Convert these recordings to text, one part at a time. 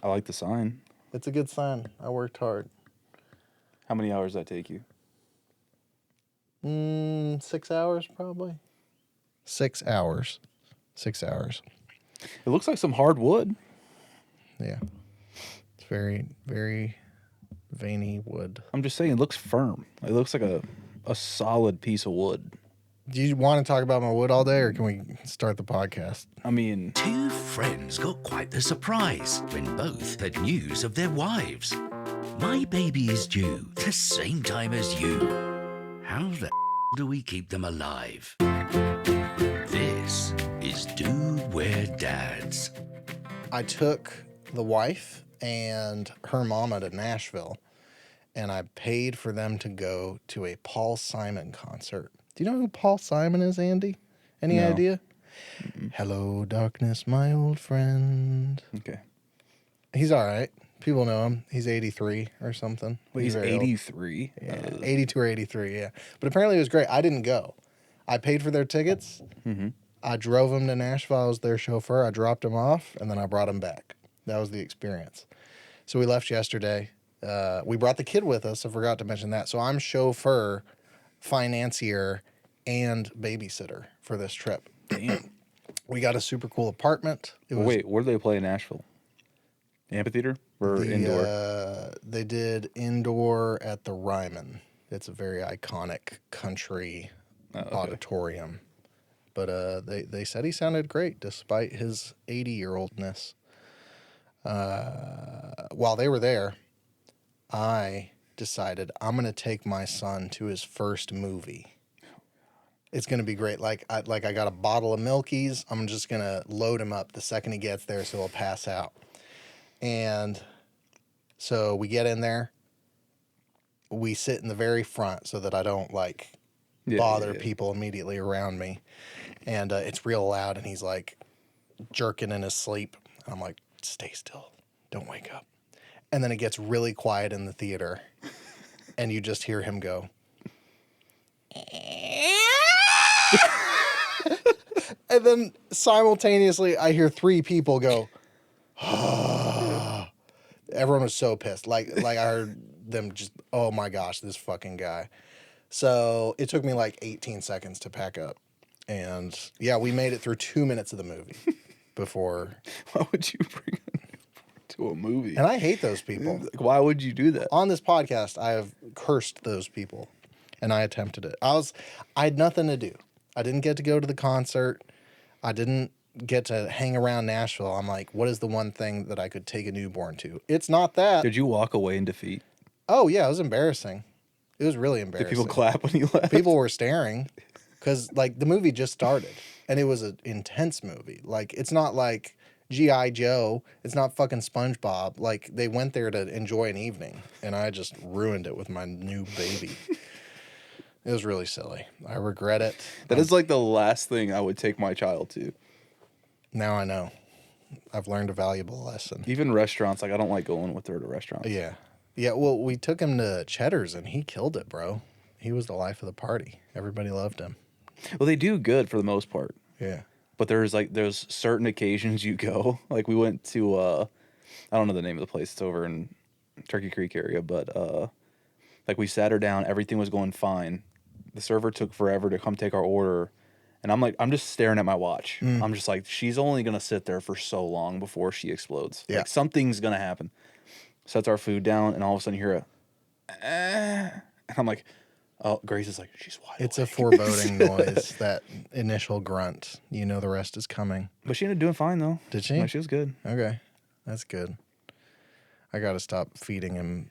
I like the sign. It's a good sign. I worked hard. How many hours does that take you? 6 hours probably. 6 hours. 6 hours. It looks like some hard wood. Yeah. It's very, very veiny wood. I'm just saying, it looks firm. It looks like a solid piece of wood. Do you want to talk about my wood all day, or can we start the podcast? I mean... Two friends got quite the surprise when both had news of their wives. My baby is due the same time as you. How the do we keep them alive? This is Dude, We're Dads. I took the wife and her mama to Nashville, and I paid for them to go to a Paul Simon concert. Do you know who Paul Simon is, Andy? Any No. idea? Mm-mm. Hello, darkness, my old friend. Okay. He's all right. People know him. He's 83 or something. Wait, he's 83? Yeah, 82 or 83, yeah. But apparently it was great. I didn't go. I paid for their tickets. Mm-hmm. I drove them to Nashville. I was their chauffeur. I dropped them off, and then I brought them back. That was the experience. So we left yesterday. We brought the kid with us. I forgot to mention that. So I'm chauffeur, financier, and babysitter for this trip. Damn. We got a super cool apartment. Wait, where do they play in Nashville? Amphitheater or indoor? They did indoor at the Ryman. It's a very iconic country auditorium. But they said he sounded great despite his 80-year-oldness. While they were there, I decided I'm going to take my son to his first movie. It's going to be great. I got a bottle of Milky's. I'm just going to load him up the second he gets there so he'll pass out. And so we get in there. We sit in the very front so that I don't bother people immediately around me. And it's real loud, and he's like jerking in his sleep. And I'm like, stay still. Don't wake up. And then it gets really quiet in the theater, and you just hear him go. And then simultaneously, I hear 3 people go. Everyone was so pissed. Like I heard them just, oh my gosh, this fucking guy. So it took me 18 seconds to pack up. And yeah, we made it through 2 minutes of the movie before. Why would you bring a newborn to a movie? And I hate those people. Why would you do that? On this podcast, I have cursed those people, and I attempted it. I had nothing to do. I didn't get to go to the concert. I didn't get to hang around Nashville. I'm like, what is the one thing that I could take a newborn to? It's not that. Did you walk away in defeat? Oh, yeah, it was embarrassing. It was really embarrassing. Did people clap when you left? People were staring because, the movie just started, and it was an intense movie. It's not like G.I. Joe. It's not fucking SpongeBob. They went there to enjoy an evening, and I just ruined it with my new baby. It was really silly. I regret it. That is the last thing I would take my child to. Now I know. I've learned a valuable lesson. Even restaurants, I don't like going with her to restaurants. Yeah. Yeah, well, we took him to Cheddar's, and he killed it, bro. He was the life of the party. Everybody loved him. Well, they do good for the most part. Yeah. But there's certain occasions you go. We went to, I don't know the name of the place. It's over in Turkey Creek area. But, we sat her down. Everything was going fine. The server took forever to come take our order. And I'm just staring at my watch. I'm just she's only going to sit there for so long before she explodes. Yeah. Something's going to happen. Sets our food down, and all of a sudden you hear and I'm like, oh, Grace is she's wide It's awake. a foreboding noise, that initial grunt. You know the rest is coming. But she ended up doing fine, though. Did she? She was good. Okay. That's good. I got to stop feeding him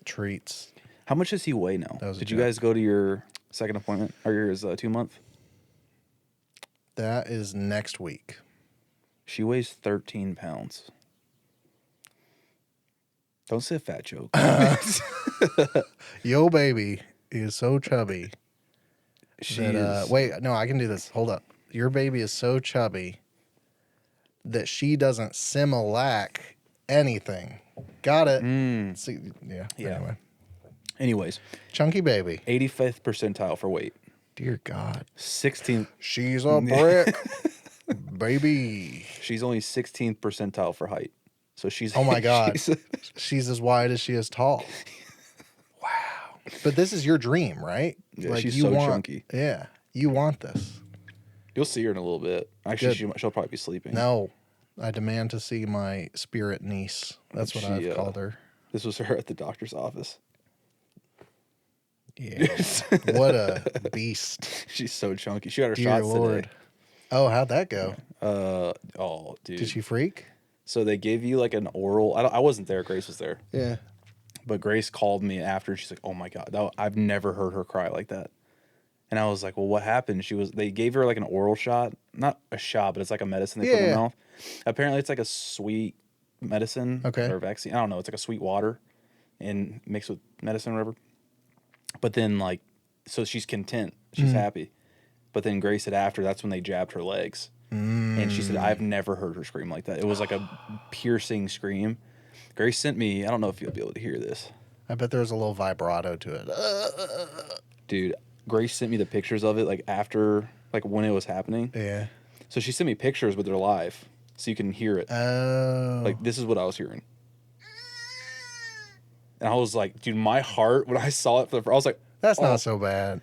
treats. How much does he weigh now? Did you guys go to your second appointment, or yours 2-month? That is next week. She weighs 13 pounds. Don't say a fat joke. Yo, baby is so chubby. Wait, no, I can do this. Hold up. Your baby is so chubby that she doesn't Similac anything. Got it. See, yeah. Anyways. Chunky baby. 85th percentile for weight. Dear God. 16th. She's a brick. Baby. She's only 16th percentile for height. So she's Oh my God. she's- She's as wide as she is tall. Wow. But this is your dream, right? Yeah, like she's you so want, chunky. Yeah, you want this. You'll see her in a little bit. Actually, Good. she'll probably be sleeping. No, I demand to see my spirit niece. That's what I've called her. This was her at the doctor's office. Yeah. What a beast. She's so chunky. She got her Dear shots Lord. today. Oh, how'd that go? Oh, dude. Did she freak? So they gave you like an oral. I wasn't there. Grace was there. Yeah. But Grace called me after. She's like, "Oh my God, I've never heard her cry like that." And I was like, "Well, what happened?" They gave her like an oral shot, not a shot, but it's like a medicine they put in Yeah. her mouth. Apparently, it's like a sweet medicine or vaccine. I don't know. It's like a sweet water and mixed with medicine or whatever. But then like, so she's content. She's happy. But then Grace said after, that's when they jabbed her legs. And she said, I've never heard her scream like that. It was like a piercing scream. Grace sent me, I don't know if you'll be able to hear this. I bet there was a little vibrato to it. Dude, Grace sent me the pictures of it like after, like when it was happening. Yeah. So she sent me pictures, but they're live. So you can hear it. Oh. Like this is what I was hearing. And I was like, dude, my heart, when I saw it, I was like, That's oh, not so bad.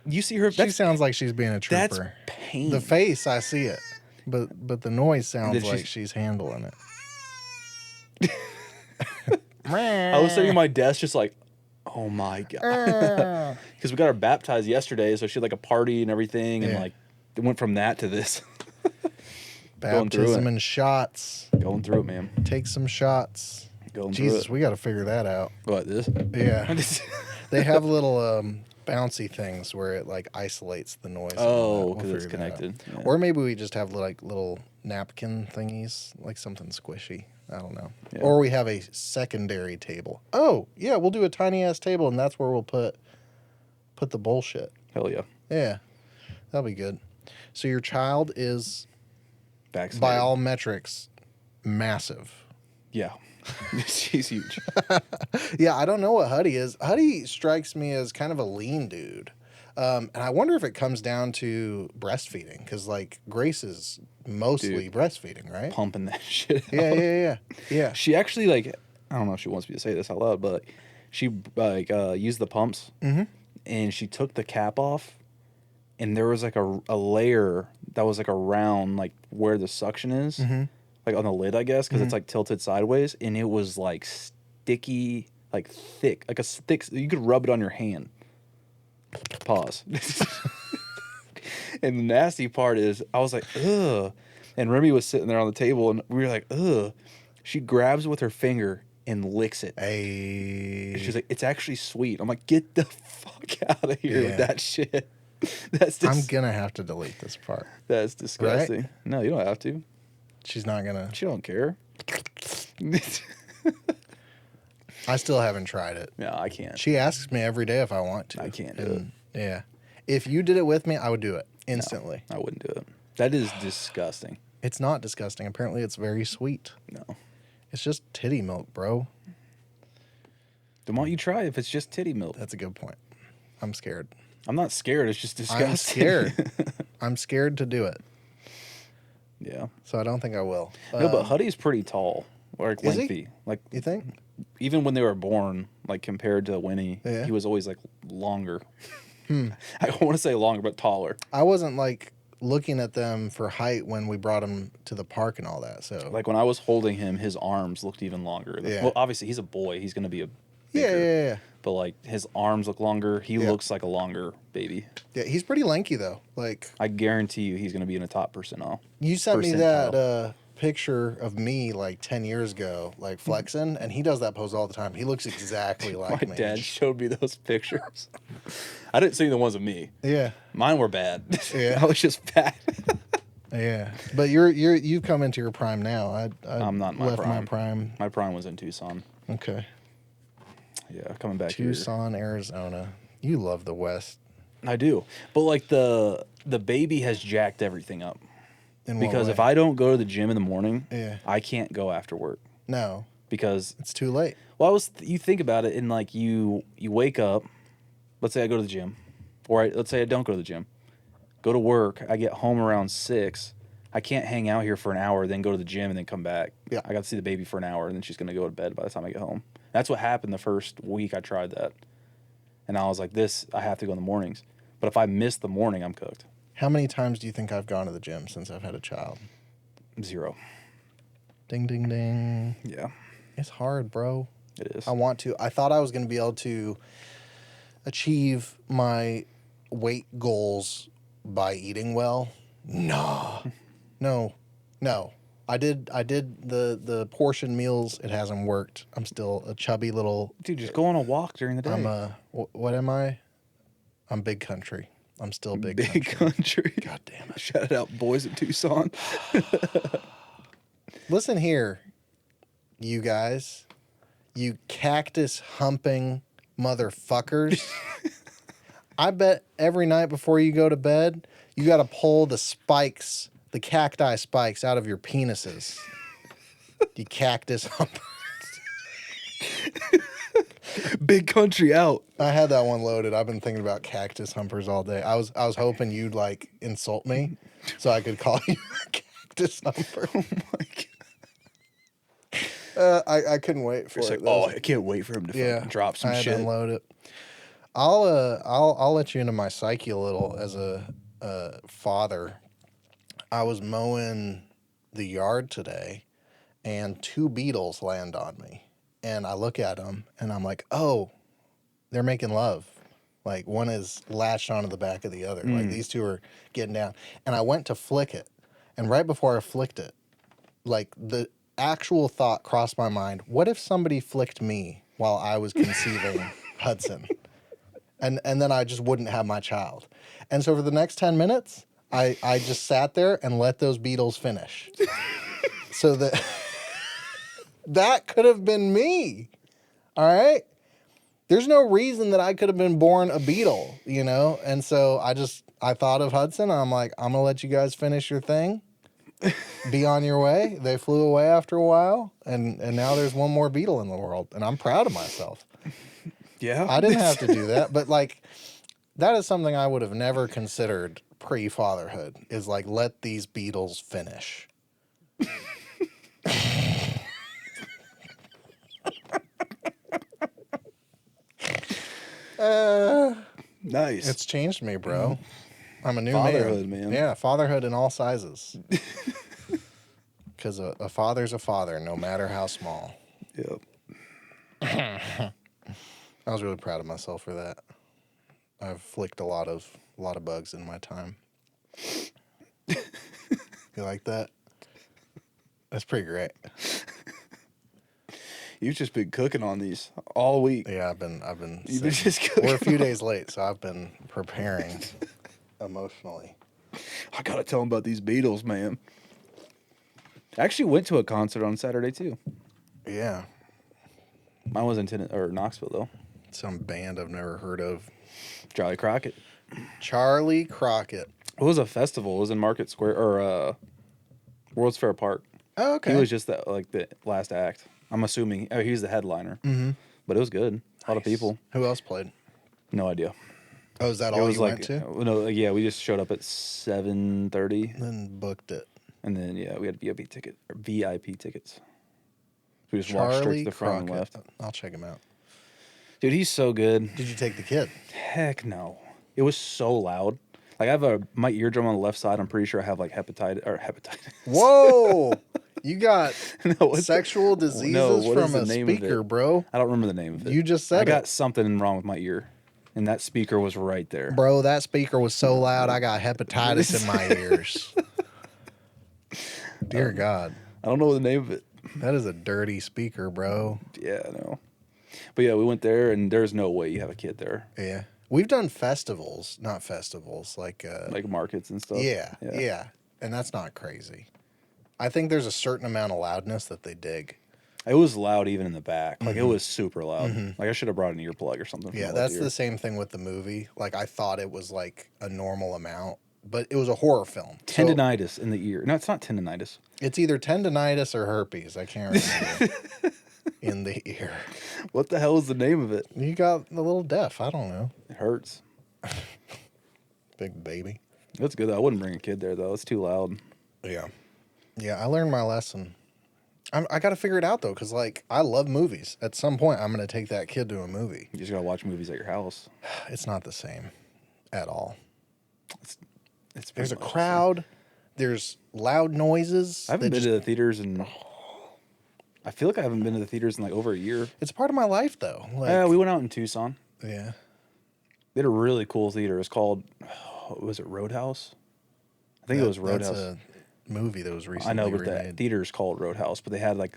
You see her? She sounds like she's being a That's trooper. pain. The face, I see it. But the noise sounds then like she's handling it. I was sitting at my desk just like, oh my God. Because we got her baptized yesterday. So she had like a party and everything. And Yeah. like, it went from that to this. Going through Baptism it. and shots. Going through it, man. Take some shots. Going Jesus, through we got to figure that out. it. What, this? Yeah. They have little bouncy things where it like isolates the noise. and all Oh, that. because We'll it's figure that out. connected. Yeah. Or maybe we just have like little napkin thingies, like something squishy. I don't know. Yeah. Or we have a secondary table. Oh, yeah, we'll do a tiny ass table, and that's where we'll put the bullshit. Hell yeah. Yeah, that'll be good. So your child is, Vaccinated. by all metrics, massive. Yeah. She's huge. Yeah, I don't know what Huddy is. Huddy strikes me as kind of a lean dude. And I wonder if it comes down to breastfeeding, because like Grace is mostly breastfeeding, right? Pumping that shit out. Yeah. She actually like, I don't know if she wants me to say this out loud, but she like used the pumps and she took the cap off and there was like a layer that was like around like where the suction is, like on the lid, I guess, because it's like tilted sideways, and it was like sticky, like thick, like a thick. You could rub it on your hand. Pause. And the nasty part is, I was like, ugh. And Remy was sitting there on the table, and we were like, ugh. She grabs it with her finger and licks it. Hey. And she's like, it's actually sweet. I'm like, get the fuck out of here Yeah. with that shit. That's I'm gonna have to delete this part. that's disgusting. No, you don't have to. She's not gonna. She don't care. I still haven't tried it. No, I can't. She asks me every day if I want to. I can't do And, yeah. If you did it with me, I would do it instantly. I wouldn't do it. That is disgusting. It's not disgusting. Apparently, it's very sweet. No. It's just titty milk, bro. Then why don't you try if it's just titty milk? That's a good point. I'm scared. I'm not scared. It's just disgusting. I'm scared. I'm scared to do it. Yeah. So I don't think I will. No, but Huddy's pretty tall. Like Is he? lengthy. Like You think? even when they were born, like compared to Winnie, Yeah. he was always like longer. I don't want to say longer, but taller. I wasn't like looking at them for height when we brought him to the park and all that. So Like when I was holding him, his arms looked even longer. Yeah. Well, obviously he's a boy. He's gonna be a yeah, bigger, yeah. But like his arms look longer. He Yeah. looks like a longer baby. Yeah, he's pretty lanky though. Like I guarantee you, he's gonna be in the top percentile. you sent me Percentile. that picture of me like 10 years ago, like flexing, and he does that pose all the time. He looks exactly like My me. dad showed me those pictures. I didn't see the ones of me. Yeah, Mine were bad. Yeah. I was just fat. yeah. But you've come into your prime now. I'm not in my left prime. my prime. My prime was in Tucson. Okay. Yeah, coming back here. Tucson, Arizona. You love the West. I do, but like the baby has jacked everything up. In what Because way? if I don't go to the gym in the morning, Yeah. I can't go after work No, because it's too late. well, you think about it and like you wake up. Let's say I go to the gym, or let's say I don't go to the gym. Go to work. I get home around 6. I can't hang out here for an hour, then go to the gym, and then come back. Yeah. I got to see the baby for an hour, and then she's going to go to bed by the time I get home. That's what happened the first week I tried that. And I was like, I have to go in the mornings. But if I miss the morning, I'm cooked. How many times do you think I've gone to the gym since I've had a child? 0. Ding, ding, ding. Yeah, It's hard, bro. it is. I want to. I thought I was going to be able to achieve my weight goals by eating well. No. I did the portion meals. It hasn't worked. I'm still a chubby little. Dude, just go on a walk during the day. What am I? I'm big country. I'm still big Big country. God damn it. Shout it out, boys in Tucson. Listen here, you guys. You cactus humping motherfuckers. I bet every night before you go to bed, you got to pull the spikes, the cacti spikes out of your penises. You cactus humpers. Big country out. I had that one loaded. I've been thinking about cactus humpers all day. I was hoping you'd like insult me so I could call you a cactus humper. Oh my God. I couldn't wait for It's it. like, I can't wait for him to fucking drop some I had to shit. unload it. I'll let you into my psyche a little as a father. I was mowing the yard today, and 2 beetles land on me, and I look at them, and I'm like, oh, they're making love. Like one is latched onto the back of the other. Like these 2 are getting down, and I went to flick it, and right before I flicked it, like the actual thought crossed my mind: what if somebody flicked me while I was conceiving Hudson? And then I just wouldn't have my child. And so for the next 10 minutes, I just sat there and let those beetles finish. So that could have been me. All right? There's no reason that I could have been born a beetle, you know? And so I thought of Hudson. And I'm like, I'm going to let you guys finish your thing. Be on your way. They flew away after a while. And now there's one more beetle in the world. And I'm proud of myself. Yeah. I didn't have to do that, but like that is something I would have never considered pre-fatherhood, is like let these beetles finish. Nice. It's changed me, bro. I'm a new Fatherhood, man. Yeah, fatherhood in all sizes. Because a father's a father, no matter how small. Yep. I was really proud of myself for that. I've flicked a lot of bugs in my time. You like that? That's pretty great. You've just been cooking on these all week. Yeah, I've been You've been sick. just cooking. We're a few days late, so I've been preparing emotionally. I gotta tell him about these Beatles, man. I actually went to a concert on Saturday too. Yeah. Mine was in Knoxville though. Some band I've never heard of. Charlie Crockett. Charlie Crockett. It was a festival. It was in Market Square or World's Fair Park. Oh, okay. He was just the last act. I'm assuming he's the headliner. Mm-hmm. But it was good. A lot of people. Who else played? No idea. Oh, is that It all was you like went to? no, yeah. We just showed up at 7:30, Then booked it. and then we had VIP tickets. We just walked straight to Charlie the front and Crockett. left. I'll check him out. Dude, he's so good. Did you take the kid? Heck no. It was so loud. Like I have my eardrum on the left side. I'm pretty sure I have like hepatitis. Whoa! You got No, what's sexual diseases what is from the a name of speaker, it? bro. I don't remember the name of it. You just I said got it. something wrong with my ear, and that speaker was right there. Bro, that speaker was so loud I got hepatitis in my ears. Dear God. I don't know the name of it. That is a dirty speaker, bro. Yeah, I know. But yeah, we went there, and there's no way you have a kid there. Yeah. We've done festivals, not festivals, like Like markets and stuff. yeah. And that's not crazy. I think there's a certain amount of loudness that they dig. It was loud even in the back. Like it was super loud. Like I should have brought an earplug or something. for Yeah, my that's left ear. the same thing with the movie. Like I thought it was like a normal amount, but it was a horror film. So Tendinitis in the ear. No, it's not tendinitis. it's either tendinitis or herpes. I can't remember. In the ear. What the hell is the name of it? You got a little deaf. I don't know. It hurts. Big baby. That's good though. I wouldn't bring a kid there though. It's too loud. Yeah. Yeah, I learned my lesson. I got to figure it out, though, because, like, I love movies. At some point, I'm going to take that kid to a movie. You just gotta watch movies at your house. It's not the same at all. It's pretty There's a much the same. crowd. There's loud noises. I haven't that been just- to the theaters in. I feel like I haven't been to the theaters in like over a year. It's part of my life, though. Like, Yeah, we went out in Tucson. yeah. They had a really cool theater. It's called, was it Roadhouse? I think it was Roadhouse. That's a movie that was recently I know, but remade. the theater's called Roadhouse. But they had like,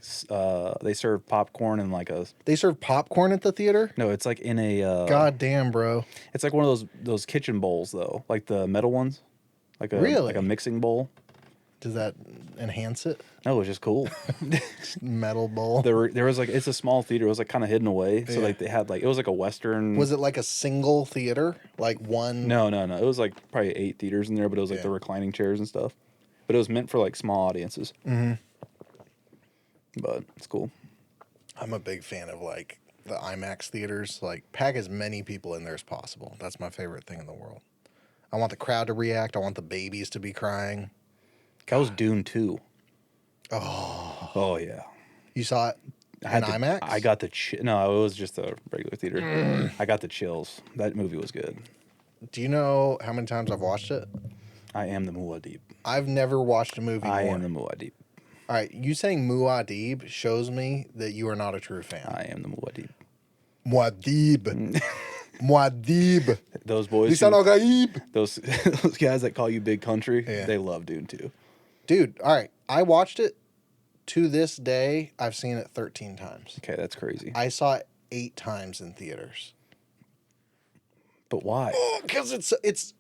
they served popcorn and like a. They serve popcorn at the theater? No, it's like in a. God damn, bro. It's like one of those kitchen bowls though, like the metal ones, like a Really? like a mixing bowl. Does that enhance it? No, it was just cool. Metal bowl. there was like, it's a small theater. It was like kind of hidden away. So Yeah. like they had like, it was like a Western. Was it like a single theater? Like one? No. It was like probably 8 theaters in there, but it was like Yeah. the reclining chairs and stuff. But it was meant for like small audiences. Mm-hmm. But it's cool. I'm a big fan of like the IMAX theaters. Like, pack as many people in there as possible. That's my favorite thing in the world. I want the crowd to react. I want the babies to be crying. That was Dune 2. Oh, yeah. you saw it I in had IMAX? I got the no, it was just a regular theater. I got the chills. That movie was good. Do you know how many times I've watched it? I am the Muad'Dib. I've never watched a movie I more. am the Muad'Dib. All right, you saying Muad'Dib shows me that you are not a true fan. I am the Muad'Dib. Muad'Dib. Muad'Dib. Those boys, Lisan al-Gaib. those those guys that call you Big Country, Yeah. they love Dune 2. Dude, all right. I watched it. To this day, I've seen it 13 times. Okay, that's crazy. I saw it 8 times in theaters. But why? Because it's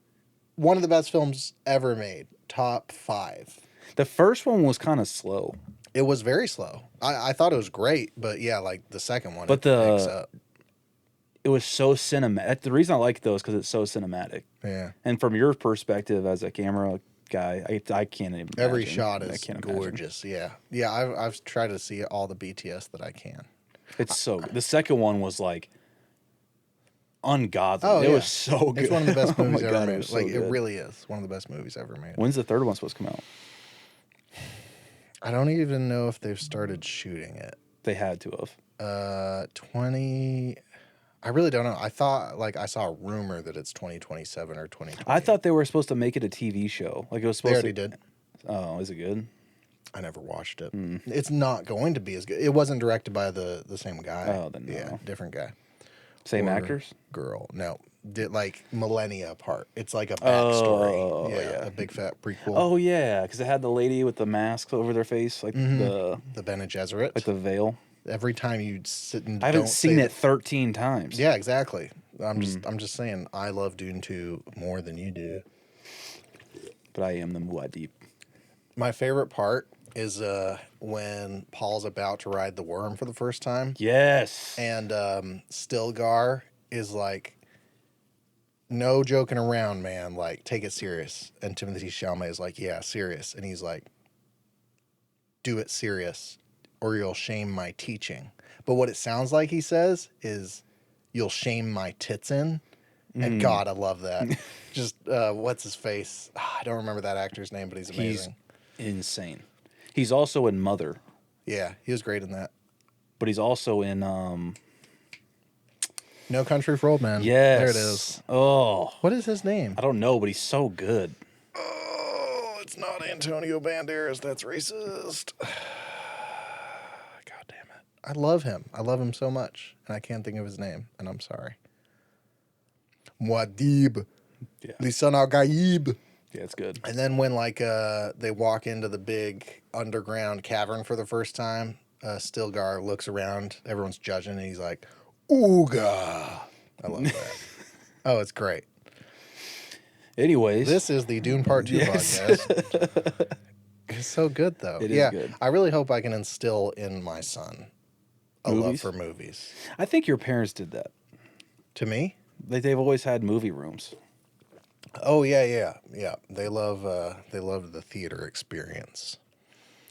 one of the best films ever made. Top 5. The first one was kind of slow. It was very slow. I thought it was great, but yeah, like the second one, But it picks up. it was so cinematic. The reason I like those because it's so cinematic. Yeah. And from your perspective as a camera guy, I can't even. Every imagine. shot I is can't imagine. gorgeous. Yeah. Yeah, I've tried to see all the BTS that I can. It's so good. The second one was like ungodly. Oh, It yeah. was so good. It's one of the best Oh my movies ever God, made. was so Like, it good. really is one of the best movies ever made. When's the third one supposed to come out? I don't even know if they've started shooting it. They had to have. 20. I really don't know. I thought, like, I saw a rumor that it's 2027 or 2020. I thought they were supposed to make it a TV show. Like it was they supposed already to. did. Oh, is it good? I never watched it. Hmm. It's not going to be as good. It wasn't directed by the same guy. Oh, then Yeah, no. different guy. Same Or actors? Girl. No. Did like millennia apart. It's like a backstory. Oh, yeah, yeah. a big fat prequel. Oh yeah, because it had the lady with the mask over their face, like The Bene Gesserit. like the veil. Every time you sit and I haven't don't seen say it 13 times. Yeah, exactly. I'm Hmm. just saying I love Dune 2 more than you do. But I am the Muad'Dib. My favorite part is when Paul's about to ride the worm for the first time, Yes. and Stilgar is like, "No joking around, man. Like, take it serious." And Timothée Chalamet is like, "Yeah, serious." And he's like, "Do it serious, or you'll shame my teaching." But what it sounds like he says is, "You'll shame my tits in." And God, I love that. Just what's his face? I don't remember that actor's name, but he's amazing. He's insane. He's also in Mother, Yeah, he was great in that. but he's also in No Country for Old Men. yes. There it is. Oh, What is his name? I don't know, but he's so good. Oh, it's not Antonio Banderas. That's racist. God damn it. I love him. I love him so much. And I can't think of his name. And I'm sorry. Muad'Dib. Yeah. Lisan al-Gaib. Yeah, it's good. And then when like they walk into the big underground cavern for the first time, Stilgar looks around. Everyone's judging. And he's like, "Ooga." I love that. Oh, it's great. Anyways, This is the Dune Part 2 Yes. podcast. It's so good, though. It is yeah, good. I really hope I can instill in my son a love Movies? for movies. I think your parents did that. To me? Like they've always had movie rooms. Oh, yeah. They love the theater experience.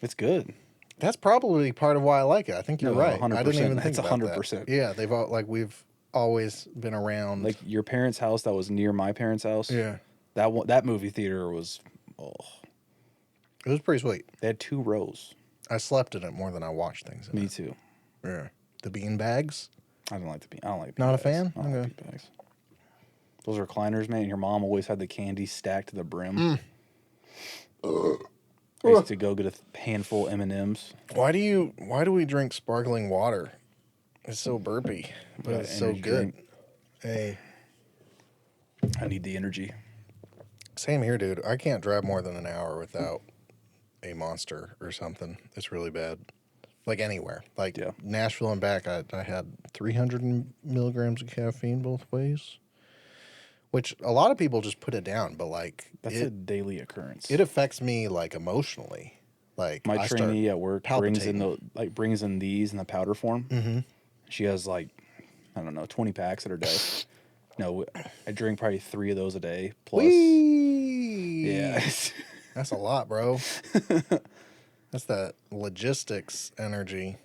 It's good. That's probably part of why I like it. I think you're No, right. I 100%. didn't even think That's about 100%. that. Yeah, we've always been around. Like your parents' house that was near my parents' house. yeah. That movie theater was. Oh, It was pretty sweet. They had 2 rows. I slept in it more than I watched things in Me it. too. Yeah. The bean bags? I don't like the bean. I don't like Not a beanbags. fan? I don't like Okay. beanbags. Those recliners, man. Your mom always had the candy stacked to the brim. I used to go get a handful of M&Ms. Why do we drink sparkling water? It's so burpy, but Yeah, it's so energy good. drink. Hey, I need the energy. same here, dude. I can't drive more than an hour without a Monster or something. It's really bad. Like anywhere. Like Yeah. Nashville and back, I had 300 milligrams of caffeine both ways. Which a lot of people just put it down, but like That's a daily occurrence. it affects me like emotionally. Like My I start trainee at work brings in palpitating. brings in these in the powder form. Mm-hmm. She has like, I don't know, 20 packs at her day. No, I drink probably 3 of those a day. Plus, Whee! yeah, That's a lot, bro. That's that logistics energy.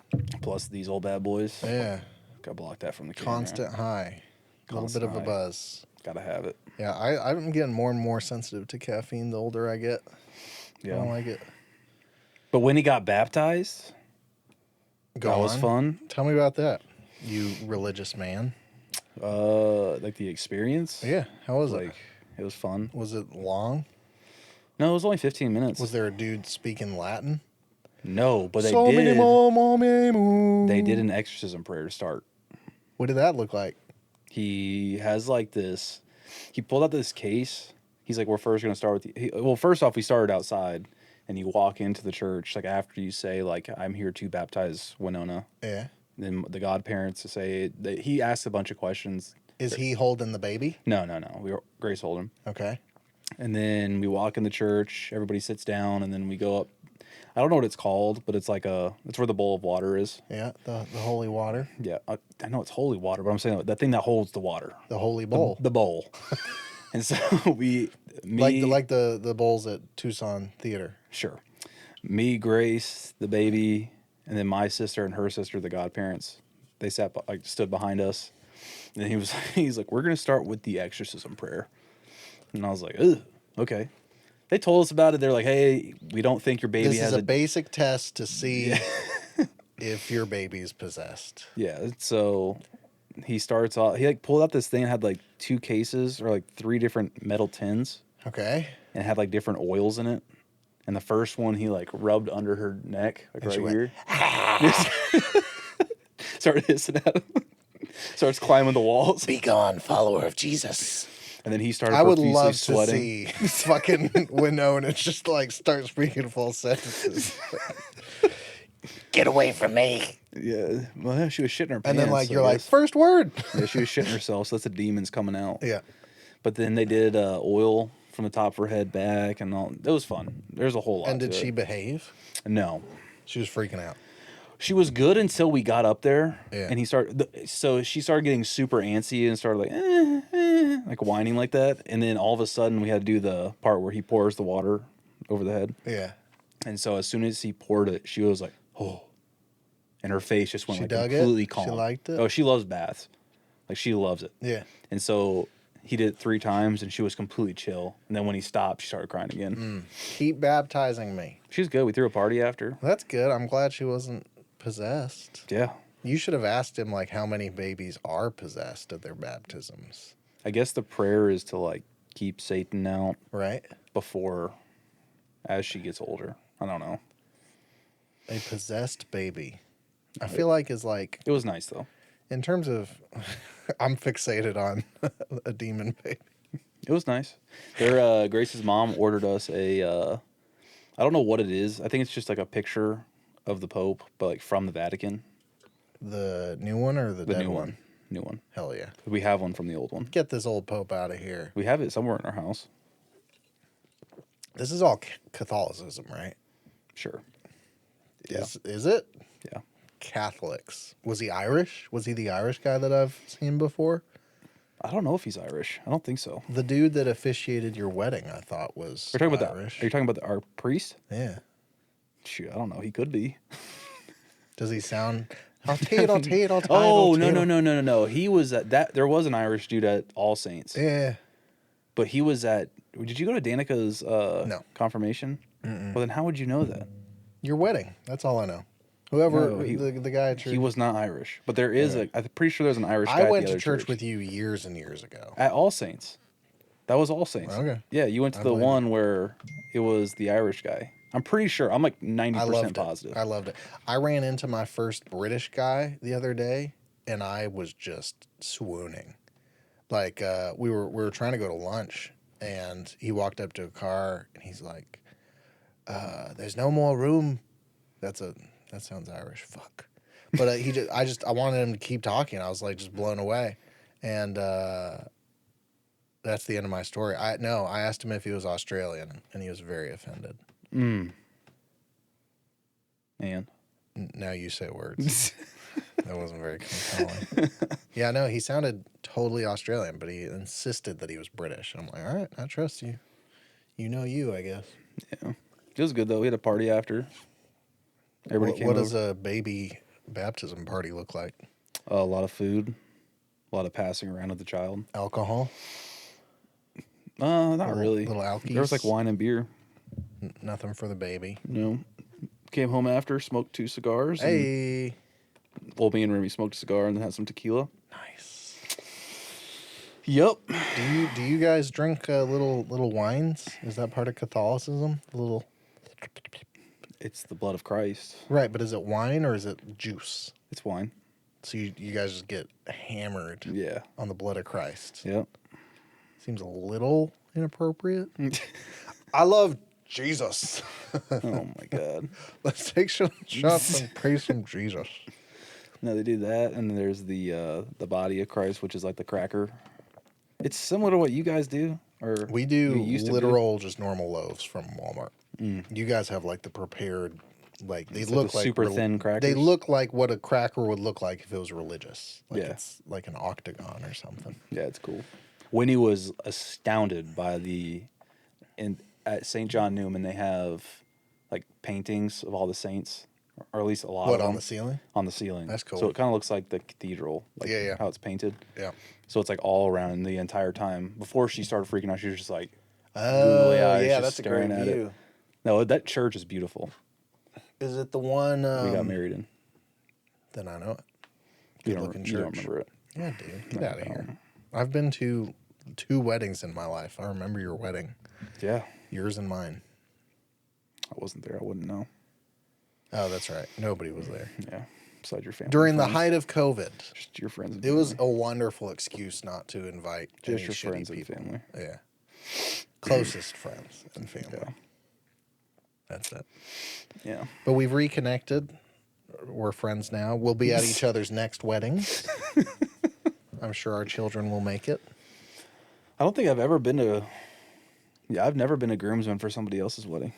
plus these old bad boys. Yeah. Got blocked that from the camera. Constant high. A little bit Constant of a high. buzz. Gotta have it. Yeah, I'm getting more and more sensitive to caffeine the older I get. I don't Yeah. like it. But when he got baptized, Go that was on. fun. Tell me about that, you religious man. Like the experience. Yeah, how was Like, it was fun. Was it long? No, it was only 15 minutes. Was there a dude speaking Latin? No, but they So many did. more, more. They did an exorcism prayer to start. What did that look like? He has like this. He pulled out this case. He's like, we're first going to start with well, first off, we started outside, and you walk into the church like after you say like, I'm here to baptize Winona. Yeah. Then the godparents to say that he asked a bunch of questions. Is he holding the baby? No. We were Grace hold him, Okay. and then we walk in the church. Everybody sits down, and then we go up. I don't know what it's called, but it's like it's where the bowl of water is. Yeah, the holy water, Yeah, I know it's holy water, but I'm saying that thing that holds the water. the holy bowl, The bowl. And so like the bowls at Tucson Theater. Sure. Me, Grace, the baby, and then my sister and her sister, the godparents. They stood behind us. And he's like, we're gonna start with the exorcism prayer. And I was like, ugh, okay. They told us about it. They're like, hey, we don't think your baby This has is a basic test to see if your baby's possessed. Yeah. So he starts off. He like pulled out this thing and had like 2 cases or like 3 different metal tins Okay. and had like different oils in it. And the first one he like rubbed under her neck, like And she right went, here. Started hissing at him. Starts climbing the walls. Be gone, follower of Jesus. And then he started I would profusely love sweating. to see fucking Winona just like start speaking full sentences. Get away from me. Yeah. Well, she was shitting her pants. And then like I you're like, guess. first word. Yeah, she was shitting herself, so that's the demons coming out. Yeah. But then they did oil from the top of her head back and all. It was fun. There's a whole lot And did to she it. behave? No. She was freaking out. She was good until we got up there, Yeah. and so she started getting super antsy and started like whining like that, and then all of a sudden we had to do the part where he pours the water over the head, Yeah. and so as soon as he poured it, she was like, oh, and her face just went She like dug it? completely She calm. liked it? Oh, she loves baths, like she loves it, Yeah. and so he did it 3 times, and she was completely chill, and then when he stopped, she started crying again. Keep baptizing me. She's good. We threw a party after. That's good. I'm glad she wasn't possessed. Yeah. You should have asked him like how many babies are possessed at their baptisms, I guess the prayer is to like keep Satan out right? before as she gets older. I don't know. A possessed baby. I feel like is like It was nice though. in terms of I'm fixated on a demon baby. It was nice. Grace's mom ordered us I don't know what it is. I think it's just like a picture of the Pope, but like from the Vatican. The new one or the The dead new one? New one. Hell yeah. We have one from the old one. Get this old pope out of here. We have it somewhere in our house. This is all Catholicism, right? Sure. Yeah. Is it? Yeah. Catholics. Was he Irish? Was he the Irish guy that I've seen before? I don't know if he's Irish. I don't think so. The dude that officiated your wedding, I thought was Are you talking about Irish. Are you talking about our priest? Yeah. Shoot, I don't know. He could be. Does he sound? I'll tell it. Oh no. He was at that. There was an Irish dude at All Saints. Yeah. But he was at. Did you go to Danica's No. confirmation? Mm-mm. Well, then how would you know that? Your wedding. That's all I know. Whoever No, the guy at church. he was not Irish, but there is I'm pretty sure there's an Irish I guy at went the to other church with you years and years ago. at All Saints. That was All Saints. Okay. Yeah, you went to I the believe one you. where it was the Irish guy. I'm pretty sure. I'm like 90% I loved positive. it. I loved it. I ran into my first British guy the other day, and I was just swooning. Like we were trying to go to lunch, and he walked up to a car, and he's like, "There's no more room." That sounds Irish. Fuck. But I wanted him to keep talking. I was like just blown away, and that's the end of my story. I asked him if he was Australian, and he was very offended. And Now you say words. That wasn't very compelling. Yeah, no, he sounded totally Australian, but he insisted that he was British. I'm like, all right, I trust you. You know you, I guess. yeah, it was good though. We had a party after. Everybody came What over. does a baby baptism party look like? A lot of food, a lot of passing around of the child. Alcohol? Not really. Little alkies? There was like wine and beer. Nothing for the baby. Came home after, smoked 2 cigars. Hey. Well, me and Remy smoked a cigar and then had some tequila. Nice. Yep. Do you guys drink little wines? Is that part of Catholicism? Little. It's the blood of Christ. Right, but is it wine or is it juice? It's wine. So you guys just get hammered Yeah. on the blood of Christ. Yep. Seems a little inappropriate. I love Jesus. Oh my God. Let's take some shots and praise some Jesus. No, they do that, and then there's the body of Christ, which is like the cracker. It's similar to what you guys do, or We you do used to do. literal just normal loaves from Walmart. You guys have like the prepared, like they It's look the like super thin crackers. They look like what a cracker would look like if it was religious. Like Yeah. it's like an octagon or something. Yeah, it's cool. Winnie was astounded by at St. John Newman they have like paintings of all the saints, or at least a lot What of them on the ceiling? on the ceiling. That's cool. So it kind of looks like the cathedral, like Yeah. how it's painted. Yeah. So it's like all around the entire time. Before she started freaking out, she was just like, Oh googly eyes, yeah, just that's a great staring at it. view. no, that church is beautiful. Is it the one We got married in. Then I know it. You Good don't, looking you don't church. remember it. Yeah, dude. Get out of here. I've been to 2 weddings in my life. I remember your wedding. Yeah, Yours and mine. I wasn't there. I wouldn't know. Oh, that's right. Nobody was there. Yeah, besides your family. During and the friends. height of COVID, Just your friends. And it was family. a wonderful excuse not to invite Just any your shitty friends and people. family. Yeah. Closest friends and family. Yeah. That's it. Yeah. But we've reconnected. We're friends now. We'll be at each other's next weddings. I'm sure our children will make it. I don't think I've ever been to. Yeah, I've never been a groomsman for somebody else's wedding.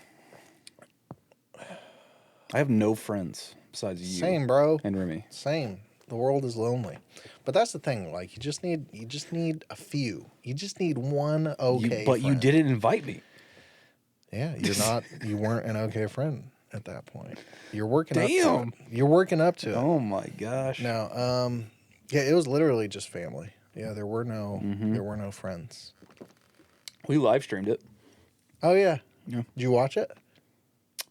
I have no friends besides you. Same, bro. And Remy. Same. The world is lonely. But that's the thing. Like you just need a few. You just need one okay. But you friend. didn't invite me. Yeah, you weren't an okay friend at that point. You're working up to Damn. it. You're working up to it. Oh my gosh. No, yeah, it was literally just family. Yeah, there were no friends. We live streamed it. Oh yeah. Yeah. Did you watch it?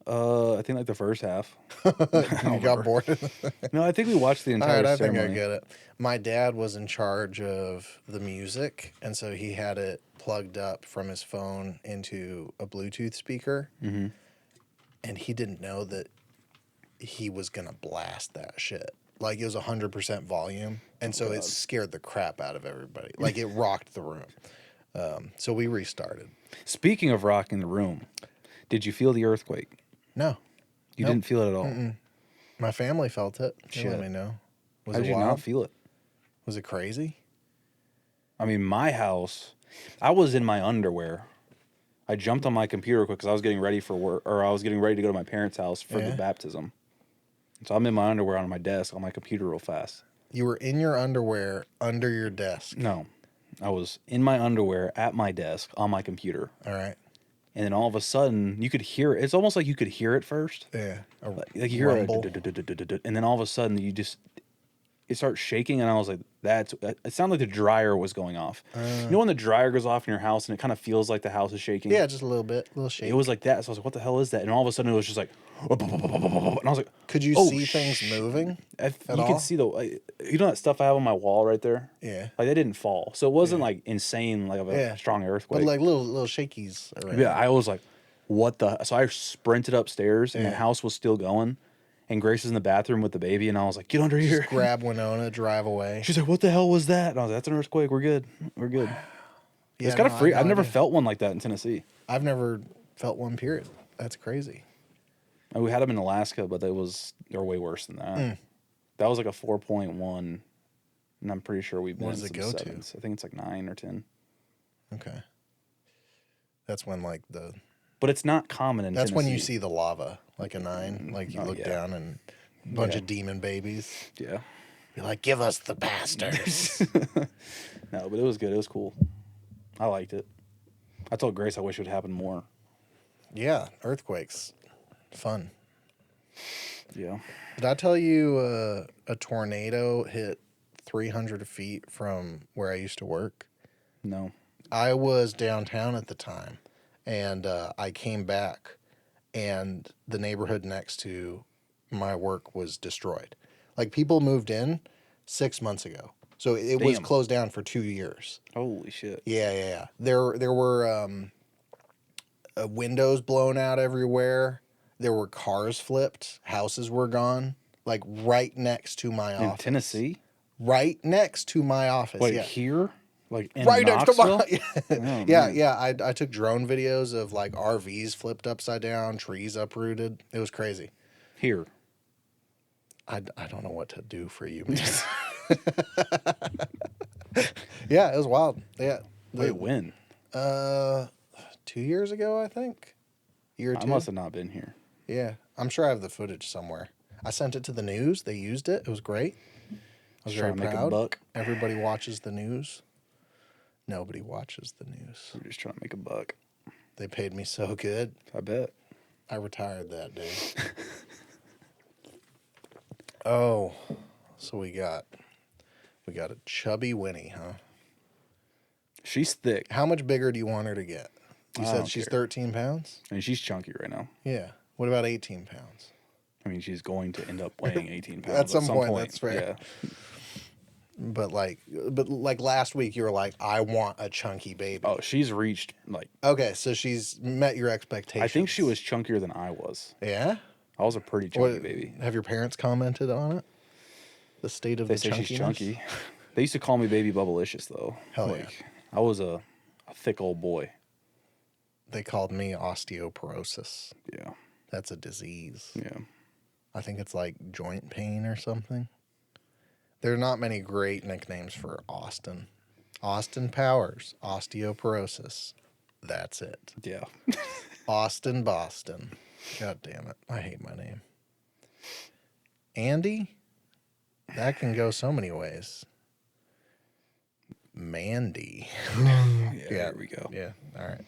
I think like the first half. You got bored. No, I think we watched the All entire right, I think ceremony. I get it. My dad was in charge of the music, and so he had it plugged up from his phone into a Bluetooth speaker. Mm-hmm. And he didn't know that he was gonna blast that shit. Like it was 100% volume, and so it scared the crap out of everybody. Like it rocked the room. So we restarted. Speaking of rocking the room, did you feel the earthquake? No, You Nope. didn't feel it at all. Mm-mm. My family felt it. They let Shit. me know. Was How it did you wild? not feel it? Was it crazy? I mean, my house, I was in my underwear. I jumped on my computer quick because I was getting ready for work, or I was getting ready to go to my parents' house for Yeah. the baptism. So I'm in my underwear on my desk on my computer real fast. You were in your underwear under your desk. No, I was in my underwear at my desk on my computer. All right. And then all of a sudden, you could hear it. It's almost like you could hear it first. Yeah. A Like you hear rumble. it, and then all of a sudden, it it started shaking, and I was like, it sounded like the dryer was going off. You know when the dryer goes off in your house and it kind of feels like the house is shaking? Yeah, just a little bit, a little shake. It was like that. So I was like, what the hell is that? And all of a sudden it was just like, and I was like, Could you oh, see things moving at you all? can see you know that stuff I have on my wall right there? Yeah. Like they didn't fall. So it wasn't like insane, like of a strong earthquake. But like little shakies around. Yeah, I was like, what the? So I sprinted upstairs and the Yeah. house was still going. And Grace is in the bathroom with the baby, and I was like, get under here. Just grab Winona, drive away. She's like, what the hell was that? And I was like, that's an earthquake. We're good. We're good. Yeah, It's kind of no, I free. had no I've never idea. felt one like that in Tennessee. I've never felt one, period. That's crazy. And we had them in Alaska, but they're way worse than that. That was like a 4.1, and I'm pretty sure we've been What in does it some go to? sevens. I think it's like 9 or 10. Okay. That's when like But it's not common in that's when you Tennessee. see the lava, like a 9. Like you look down and a bunch of demon babies. Yeah. You're like, give us the bastards. No, but it was good. It was cool. I liked it. I told Grace I wish it would happen more. Yeah, earthquakes. Fun. Yeah. Did I tell you a tornado hit 300 feet from where I used to work? No. I was downtown at the time, and I came back, and the neighborhood next to my work was destroyed. Like, people moved in 6 months ago. So it was Damn. closed down for 2 years. Holy shit. Yeah. There were windows blown out everywhere. There were cars flipped. Houses were gone. Like right next to my In office. Tennessee? Right next to my office. Wait, yeah. here? Like in Right next to Knoxville? my. Oh, yeah. man. I took drone videos of like RVs flipped upside down, trees uprooted. It was crazy. Here. I don't know what to do for you, man. Yeah, it was wild. Yeah. Wait, when? 2 years ago, I think. Year or I two. must have not been here. Yeah, I'm sure I have the footage somewhere. I sent it to the news. They used it. It was great. I was Just very trying to make a proud. buck. Everybody watches the news. Nobody watches the news. We're just trying to make a buck. They paid me so good. I bet. I retired that day. Oh, so we got a chubby Winnie, huh? She's thick. How much bigger do you want her to get? You I said don't she's care. 13 pounds? I mean, she's chunky right now. Yeah. What about 18 pounds? I mean, she's going to end up weighing 18 pounds At some point, that's fair. Yeah. But like last week, you were like, I want a chunky baby. Oh, she's reached like. Okay, so she's met your expectations. I think she was chunkier than I was. Yeah? I was a pretty chunky baby. Have your parents commented on it? The state of They the say chunkiness? she's chunky. They used to call me Baby Bubblicious though. Hell yeah. like, I was a thick old boy. They called me osteoporosis. Yeah. That's a disease. Yeah. I think it's like joint pain or something. There are not many great nicknames for Austin. Austin Powers, osteoporosis. That's it. Yeah. Austin Boston. God damn it. I hate my name. Andy? That can go so many ways. Mandy. Yeah. There we go. Yeah. All right.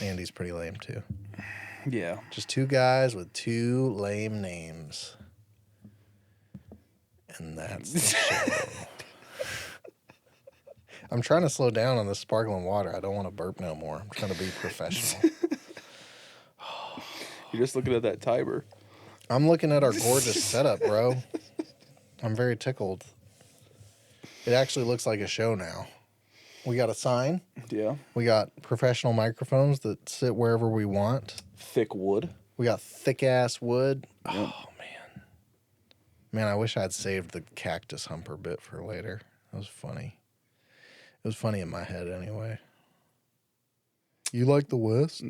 Andy's pretty lame too. Yeah. Just two guys with two lame names. And that's the show. I'm trying to slow down on this sparkling water. I don't want to burp no more. I'm trying to be professional. You're just looking at that timer. I'm looking at our gorgeous setup, bro. I'm very tickled. It actually looks like a show now. We got a sign. Yeah. We got professional microphones that sit wherever we want. Thick wood. We got thick ass wood. Yep. Oh man. Man, I wish I'd saved the cactus humper bit for later. That was funny. It was funny in my head anyway. You like the West?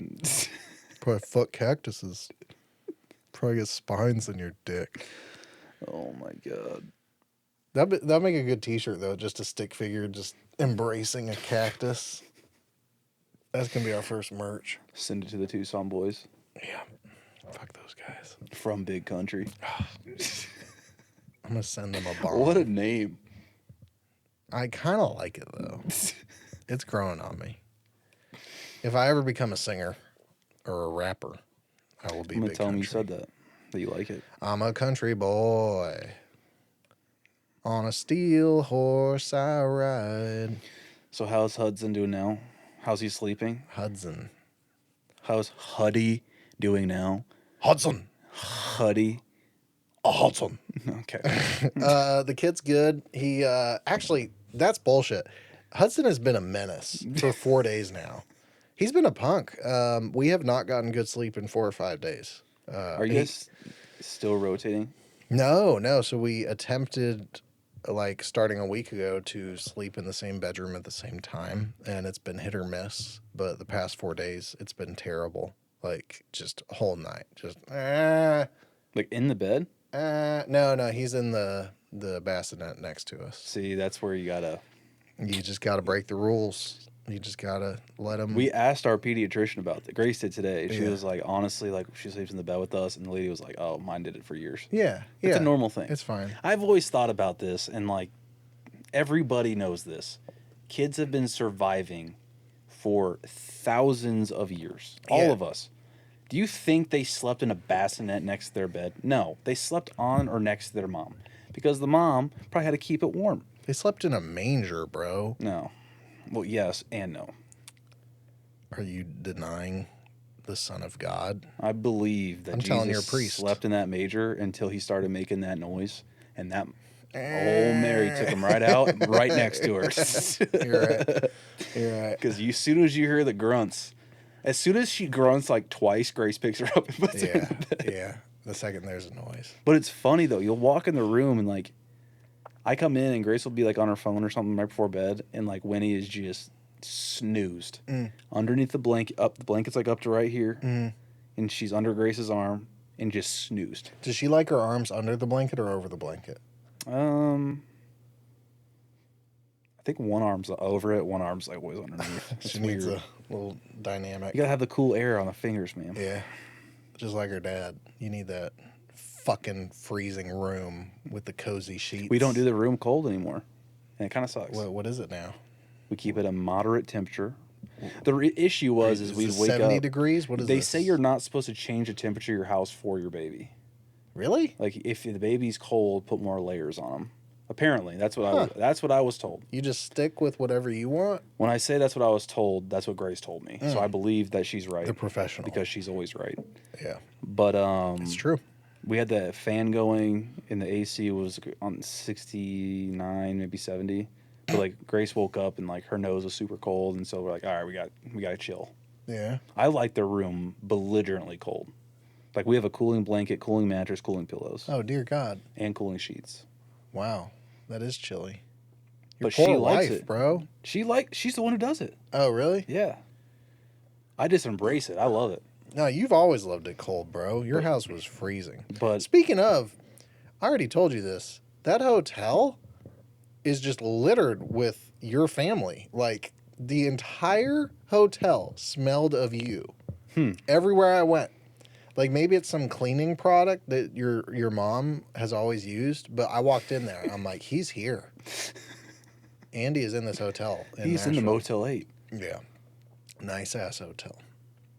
Probably fuck cactuses. Probably get spines in your dick. Oh my god. That'd make a good t-shirt though, just a stick figure just embracing a cactus. That's gonna be our first merch. Send it to the Tucson boys Yeah. Fuck those guys. from Big Country. I'm gonna send them a bomb. What a name. I kind of like it though. It's growing on me. If I ever become a singer or a rapper, I will be I'm gonna Big tell Country. him you said that you like it. I'm a country boy. On a steel horse I ride. So how's Hudson doing now? How's he sleeping? Hudson. How's Huddy doing now? Hudson. Huddy. Hudson. Okay. The kid's good. He actually, that's bullshit. Hudson has been a menace for 4 days now. He's been a punk. We have not gotten good sleep in 4 or 5 days. Are you guys still rotating? No. So we attempted, like, starting a week ago to sleep in the same bedroom at the same time, and it's been hit or miss. But the past 4 days, it's been terrible. Like, just whole night. Just, Like in the bed? no. He's in the bassinet next to us. See, that's where you gotta. You just got to break the rules. You just got to let him. We asked our pediatrician about that. Grace did today. She Yeah. was like, honestly, like she sleeps in the bed with us, and the lady was like, "Oh, mine did it for years." Yeah. It's a normal thing. It's fine. I've always thought about this, and like everybody knows this. Kids have been surviving for thousands of years. All Yeah. of us. Do you think they slept in a bassinet next to their bed? No, they slept on or next to their mom because the mom probably had to keep it warm. They slept in a manger, bro. No. Well, yes and no. Are you denying the Son of God? I believe that I'm Jesus telling you're a priest. slept in that manger until he started making that noise, and that old Mary took him right out, right next to her. You're right. You're right. Because as soon as you hear the grunts, as soon as she grunts like twice, Grace picks her up and puts her in Yeah. the bed. Yeah. The second there's a noise. But it's funny though. You'll walk in the room and like, I come in and Grace will be like on her phone or something right before bed, and like Winnie is just snoozed underneath the blanket. The blanket's like up to right here, and she's under Grace's arm and just snoozed. Does she like her arms under the blanket or over the blanket? I think one arm's over it, one arm's like always underneath. It's She weird. needs a little dynamic. You gotta have the cool air on the fingers, man. Yeah. Just like her dad. You need that fucking freezing room with the cozy sheets. We don't do the room cold anymore, and it kind of sucks. What is it now? We keep it a moderate temperature. The issue was is we'd this wake 70 up. degrees? What is They this? say you're not supposed to change the temperature of your house for your baby. Really? Like if the baby's cold, put more layers on them. Apparently, that's what Huh. that's what I was told. You just stick with whatever you want? When I say that's what I was told, that's what Grace told me. So I believe that she's right. The professional. Because she's always right. Yeah. But It's true. we had the fan going and the AC was on 69, maybe 70. But like Grace woke up and like her nose was super cold, and so we're like, all right, we got to chill. Yeah. I like the room belligerently cold. Like we have a cooling blanket, cooling mattress, cooling pillows, Oh, dear God. and cooling sheets. Wow. That is chilly. Your But she poor likes wife, it. bro. She's the one who does it. Oh, really? Yeah. I just embrace it. I love it. No, you've always loved it cold, bro. Your house was freezing. But Speaking of, I already told you this. That hotel is just littered with your family. Like, the entire hotel smelled of you. Everywhere I went. Like, maybe it's some cleaning product that your mom has always used, but I walked in there and I'm like, he's here. Andy is in this hotel. he's in the Nashville. Motel 8. Yeah. Nice ass hotel.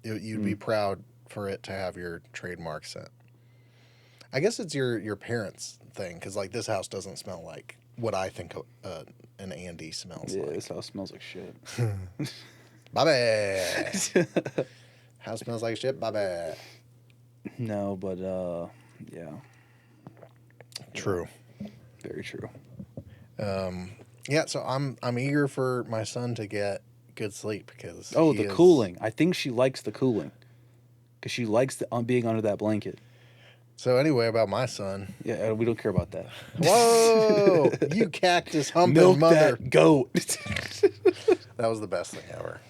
You'd be proud for it to have your trademark scent. I guess it's your parents' thing, because like this house doesn't smell like what I think an Andy smells Yeah, like. this house smells like shit. Bobby! House smells like shit, Bobby. No, but yeah, True. very true. Yeah, so I'm eager for my son to get good sleep because Oh, the cooling. I think she likes the cooling because she likes the being under that blanket. So anyway, about my son. Yeah, we don't care about that. Whoa! You cactus humping Milk mother. that goat. That was the best thing ever.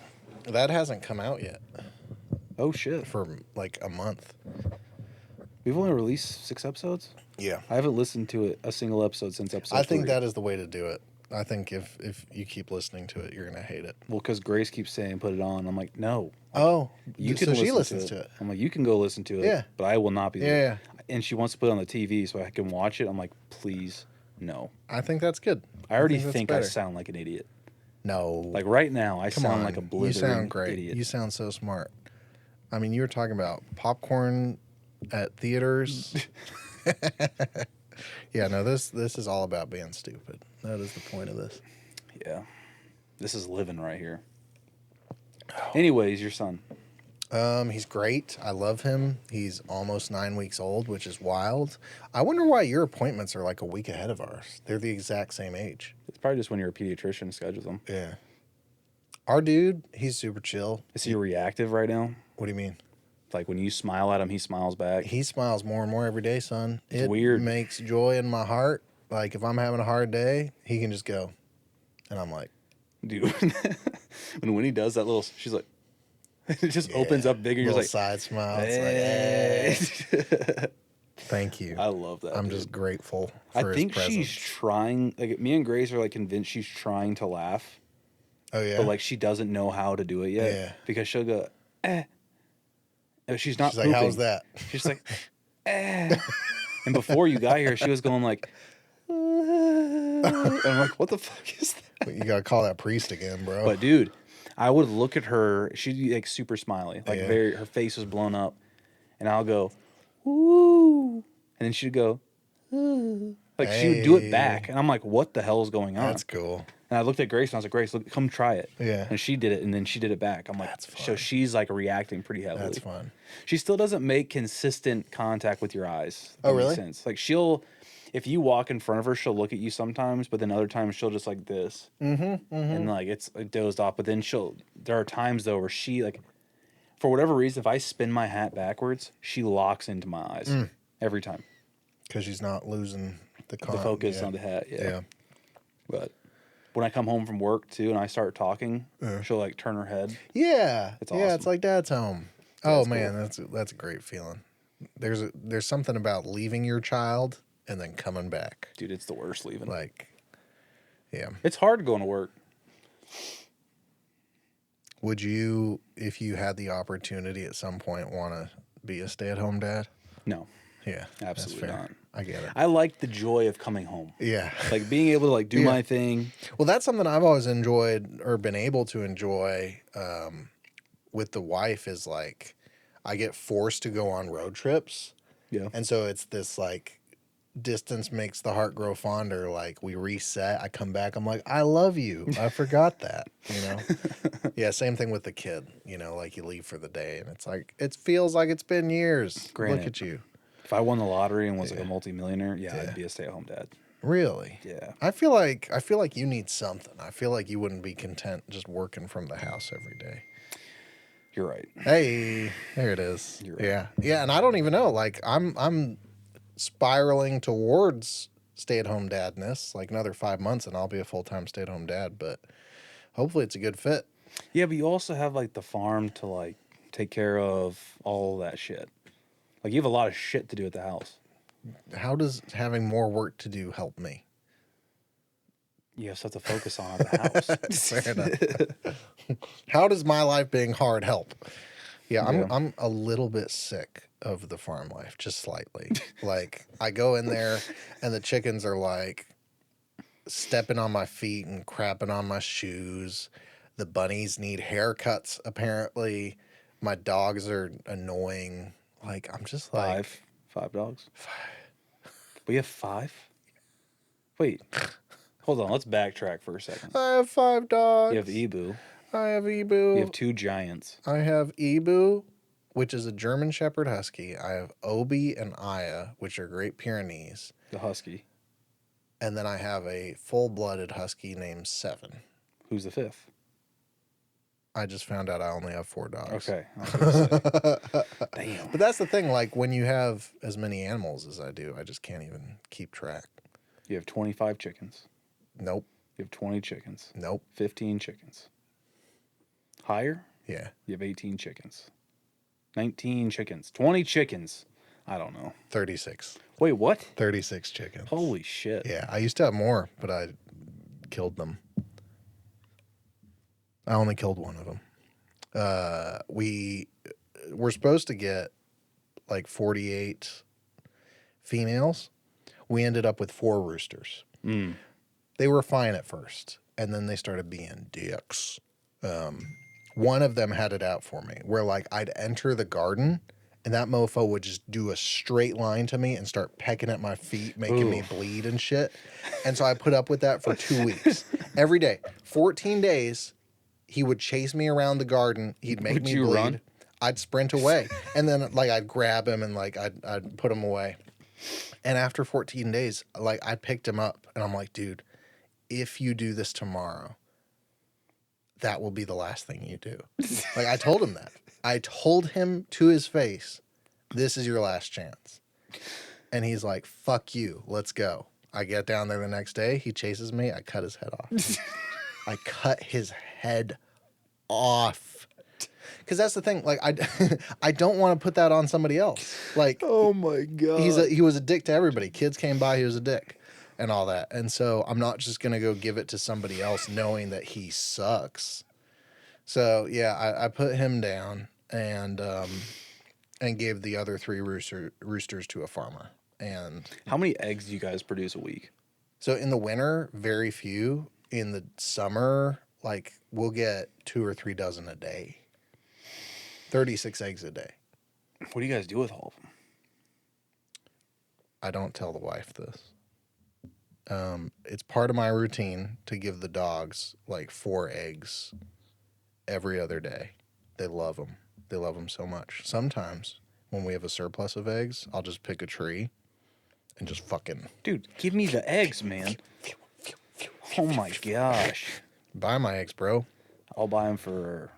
That hasn't come out yet Oh shit. for like a month. We've only released 6 episodes. Yeah. I haven't listened to a single episode since episode. I think 3. that is the way to do it. I think if you keep listening to it, you're gonna hate it. Well, because Grace keeps saying put it on. I'm like, no. Oh, You so can she listen listens to it. I'm like, you can go listen to it. Yeah. But I will not be there. Yeah, And she wants to put it on the TV so I can watch it. I'm like, please, no. I think that's good. I already that's think I better. sound like an idiot. No, Like right now, I come sound on. like a You blithering sound great. idiot. You sound so smart. I mean, you were talking about popcorn at theaters. Yeah, no, this is all about being stupid. That is the point of this. Yeah. This is living right here. Anyways, your son. He's great. I love him. He's almost 9 weeks old, which is wild. I wonder why your appointments are like a week ahead of ours. They're the exact same age. It's probably just when your pediatrician schedules them. Yeah. Our dude, he's super chill. Is he reactive right now? What do you mean? Like when you smile at him, he smiles back. He smiles more and more every day, son. It's weird. Makes joy in my heart. Like if I'm having a hard day, he can just go. And I'm like, Dude, when he does that little, she's like, it just opens up bigger. You're little just side smile. hey. It's like, hey. Thank you. I love that. I'm dude. just grateful for I his think presence. she's trying. Like me and Grace are like convinced she's trying to laugh, Oh yeah. but like she doesn't know how to do it yet. Yeah. Because she'll go, eh. And she's not. She's like, how's pooping. that? She's like, eh. And before you got here, she was going like, and I'm like, what the fuck is that? You gotta call that priest again, bro. But dude, I would look at her. She'd be like super smiley, like Yeah. her face was blown up, and I'll go, ooh, and then she'd go, ooh. Like she would do it back, and I'm like, what the hell is going on? That's cool. And I looked at Grace and I was like, Grace, look, come try it. Yeah. And she did it, and then she did it back. I'm like, That's so fun. she's like reacting pretty heavily. That's fun. She still doesn't make consistent contact with your eyes. if Oh, that makes really? Sense. Like if you walk in front of her, she'll look at you sometimes, but then other times she'll just like this, and like it's like dozed off. But then there are times though where she like, for whatever reason, if I spin my hat backwards, she locks into my eyes every time. Because she's not losing the The focus yeah. on the hat, yeah. Yeah. But when I come home from work too, and I start talking, she'll like turn her head. Yeah. It's Yeah, awesome. it's like dad's home. That's Oh man, that's a great feeling. There's something about leaving your child and then coming back. Dude, it's the worst leaving. Like, yeah. It's hard going to work. Would you, if you had the opportunity at some point, want to be a stay-at-home dad? No, Yeah, absolutely that's fair. not. I get it. I like the joy of coming home. Yeah. Like being able to like do Yeah. my thing. Well, that's something I've always enjoyed or been able to enjoy with the wife is like I get forced to go on road trips. Yeah. And so it's this like distance makes the heart grow fonder. Like we reset. I come back. I'm like, I love you. I forgot that, you know? Yeah. Same thing with the kid, you know, like you leave for the day and it's like, it feels like it's been years. Granted. Look at you. If I won the lottery and was like a multimillionaire, Yeah. I'd be a stay-at-home dad. Really? Yeah. I feel like you need something. I feel like you wouldn't be content just working from the house every day. You're right. Hey, there it is. You're right. Yeah. Yeah, and I don't even know. Like I'm spiraling towards stay-at-home dadness. Like another 5 months and I'll be a full-time stay-at-home dad, but hopefully it's a good fit. Yeah, but you also have like the farm to like take care of all that shit. Like you have a lot of shit to do at the house. How does having more work to do help me? You have stuff to focus on at the house. Fair enough. How does my life being hard help? Yeah, I'm a little bit sick of the farm life, just slightly. Like I go in there and the chickens are like stepping on my feet and crapping on my shoes. The bunnies need haircuts apparently. My dogs are annoying. Like I'm just like Five dogs. We have 5? Wait. Hold on, let's backtrack for a second. I have 5 dogs. You have Ebu. I have Ebu. You have 2 giants. I have Ebu, which is a German Shepherd Husky. I have Obi and Aya, which are Great Pyrenees. The husky. And then I have a full-blooded Husky named Seven. Who's the 5th? I just found out I only have 4 dogs. Okay. I was gonna say. Damn. But that's the thing, like when you have as many animals as I do, I just can't even keep track. You have 25 chickens. Nope. You have 20 chickens. Nope. 15 chickens. Higher? Yeah. You have 18 chickens. 19 chickens. 20 chickens. I don't know. 36. Wait, what? 36 chickens. Holy shit. Yeah, I used to have more, but I killed them. I only killed one of them. We were supposed to get like 48 females. We ended up with 4 roosters. Mm. They were fine at first, and then they started being dicks. One of them had it out for me, where like I'd enter the garden and that mofo would just do a straight line to me and start pecking at my feet, making me Oof. bleed and shit. And so I put up with that for 2 weeks. Every day. 14 days, he would chase me around the garden. He'd make Would me you bleed. run? I'd sprint away. And then, like, I'd grab him and, like, I'd put him away. And after 14 days, like, I picked him up. And I'm like, dude, if you do this tomorrow, that will be the last thing you do. Like, I told him that. I told him to his face, this is your last chance. And he's like, fuck you, let's go. I get down there the next day. He chases me. I cut his head off. I cut his head off. Because that's the thing. Like, I don't want to put that on somebody else. Like, Oh my god. he was a dick to everybody. Kids came by, he was a dick and all that. And so I'm not just going to go give it to somebody else knowing that he sucks. So, yeah, I put him down and gave the other 3 roosters to a farmer. And How many eggs do you guys produce a week? so in the winter, very few. In the summer, like, we'll get 2 or 3 dozen a day. 36 eggs a day. What do you guys do with all of them? I don't tell the wife this. It's part of my routine to give the dogs like 4 eggs every other day. They love them. They love them so much. Sometimes when we have a surplus of eggs, I'll just pick a tree and just fucking Dude, give me the eggs, man. Oh my gosh. buy my eggs, bro. I'll buy them for...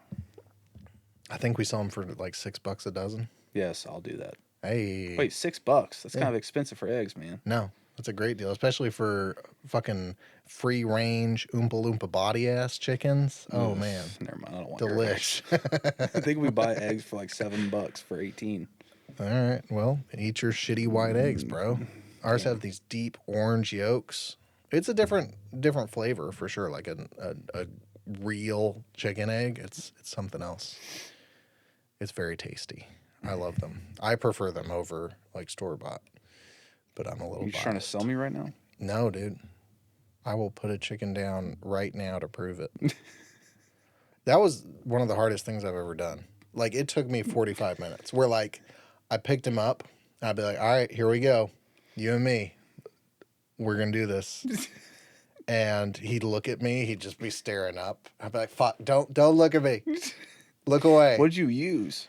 I think we sell them for like $6 a dozen. Yes, I'll do that. Hey. Wait, $6? That's Yeah. kind of expensive for eggs, man. No, that's a great deal, especially for fucking free range Oompa Loompa body ass chickens. Oh, Ugh, man. Never mind, I don't want your eggs. Delish. I think we buy eggs for like $7 for 18. All right. Well, eat your shitty white eggs, bro. Ours have these deep orange yolks. It's a different flavor for sure. Like a real chicken egg. It's something else. It's very tasty. I love them. I prefer them over like store bought. But I'm a little You trying to biased. sell me right now? No, dude. I will put a chicken down right now to prove it. That was one of the hardest things I've ever done. Like, it took me 45 minutes. Where, like, I picked him up. I'd be like, all right, here we go. You and me. We're going to do this. And he'd look at me. He'd just be staring up. I'd be like, fuck, don't look at me. Look away. What'd you use?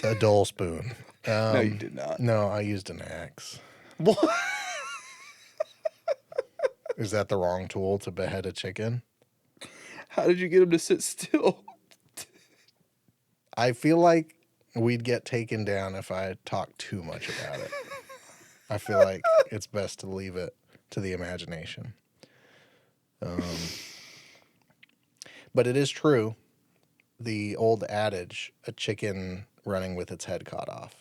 A dull spoon. No, you did not. No, I used an axe. What? Is that the wrong tool to behead a chicken? How did you get him to sit still? I feel like we'd get taken down if I talk too much about it. I feel like it's best to leave it to the imagination. But it is true, the old adage, a chicken running with its head cut off.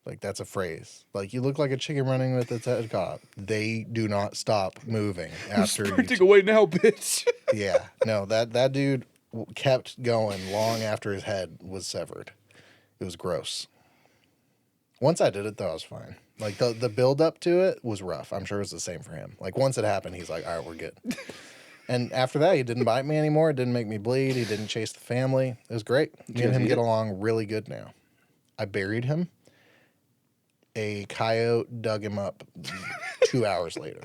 Like, that's a phrase. Like, you look like a chicken running with its head cut off. They do not stop moving after you. Sprinting away now, bitch. Yeah, no, that dude kept going long after his head was severed. It was gross. Once I did it, though, I was fine. Like, the build up to it was rough. I'm sure it was the same for him. Like, once it happened, he's like, all right, we're good. And after that, he didn't bite me anymore. It didn't make me bleed. He didn't chase the family. It was great. Me and him get along really good now. I buried him. A coyote dug him up 2 hours later.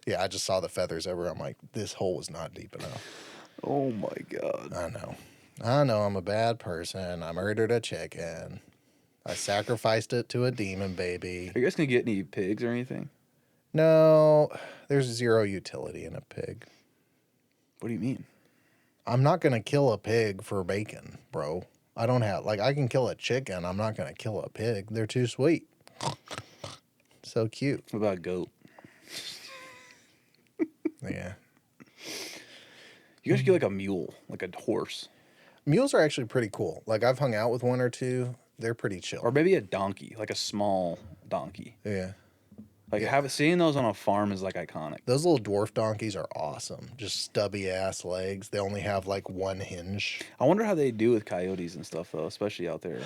Yeah, I just saw the feathers everywhere. I'm like, this hole was not deep enough. Oh my god. I know I'm a bad person. I murdered a chicken. I sacrificed it to a demon baby. Are you guys gonna get any pigs or anything? No, there's zero utility in a pig. What do you mean? I'm not going to kill a pig for bacon, bro. I don't have, like, I can kill a chicken. I'm not going to kill a pig. They're too sweet. So cute. What about a goat? Yeah. You guys should get like a mule, like a horse. Mules are actually pretty cool. Like, I've hung out with one or two. They're pretty chill. Or maybe a donkey, like a small donkey. Yeah. Like seeing those on a farm is like iconic. Those little dwarf donkeys are awesome. Just stubby ass legs. They only have like one hinge. I wonder how they do with coyotes and stuff though, especially out there.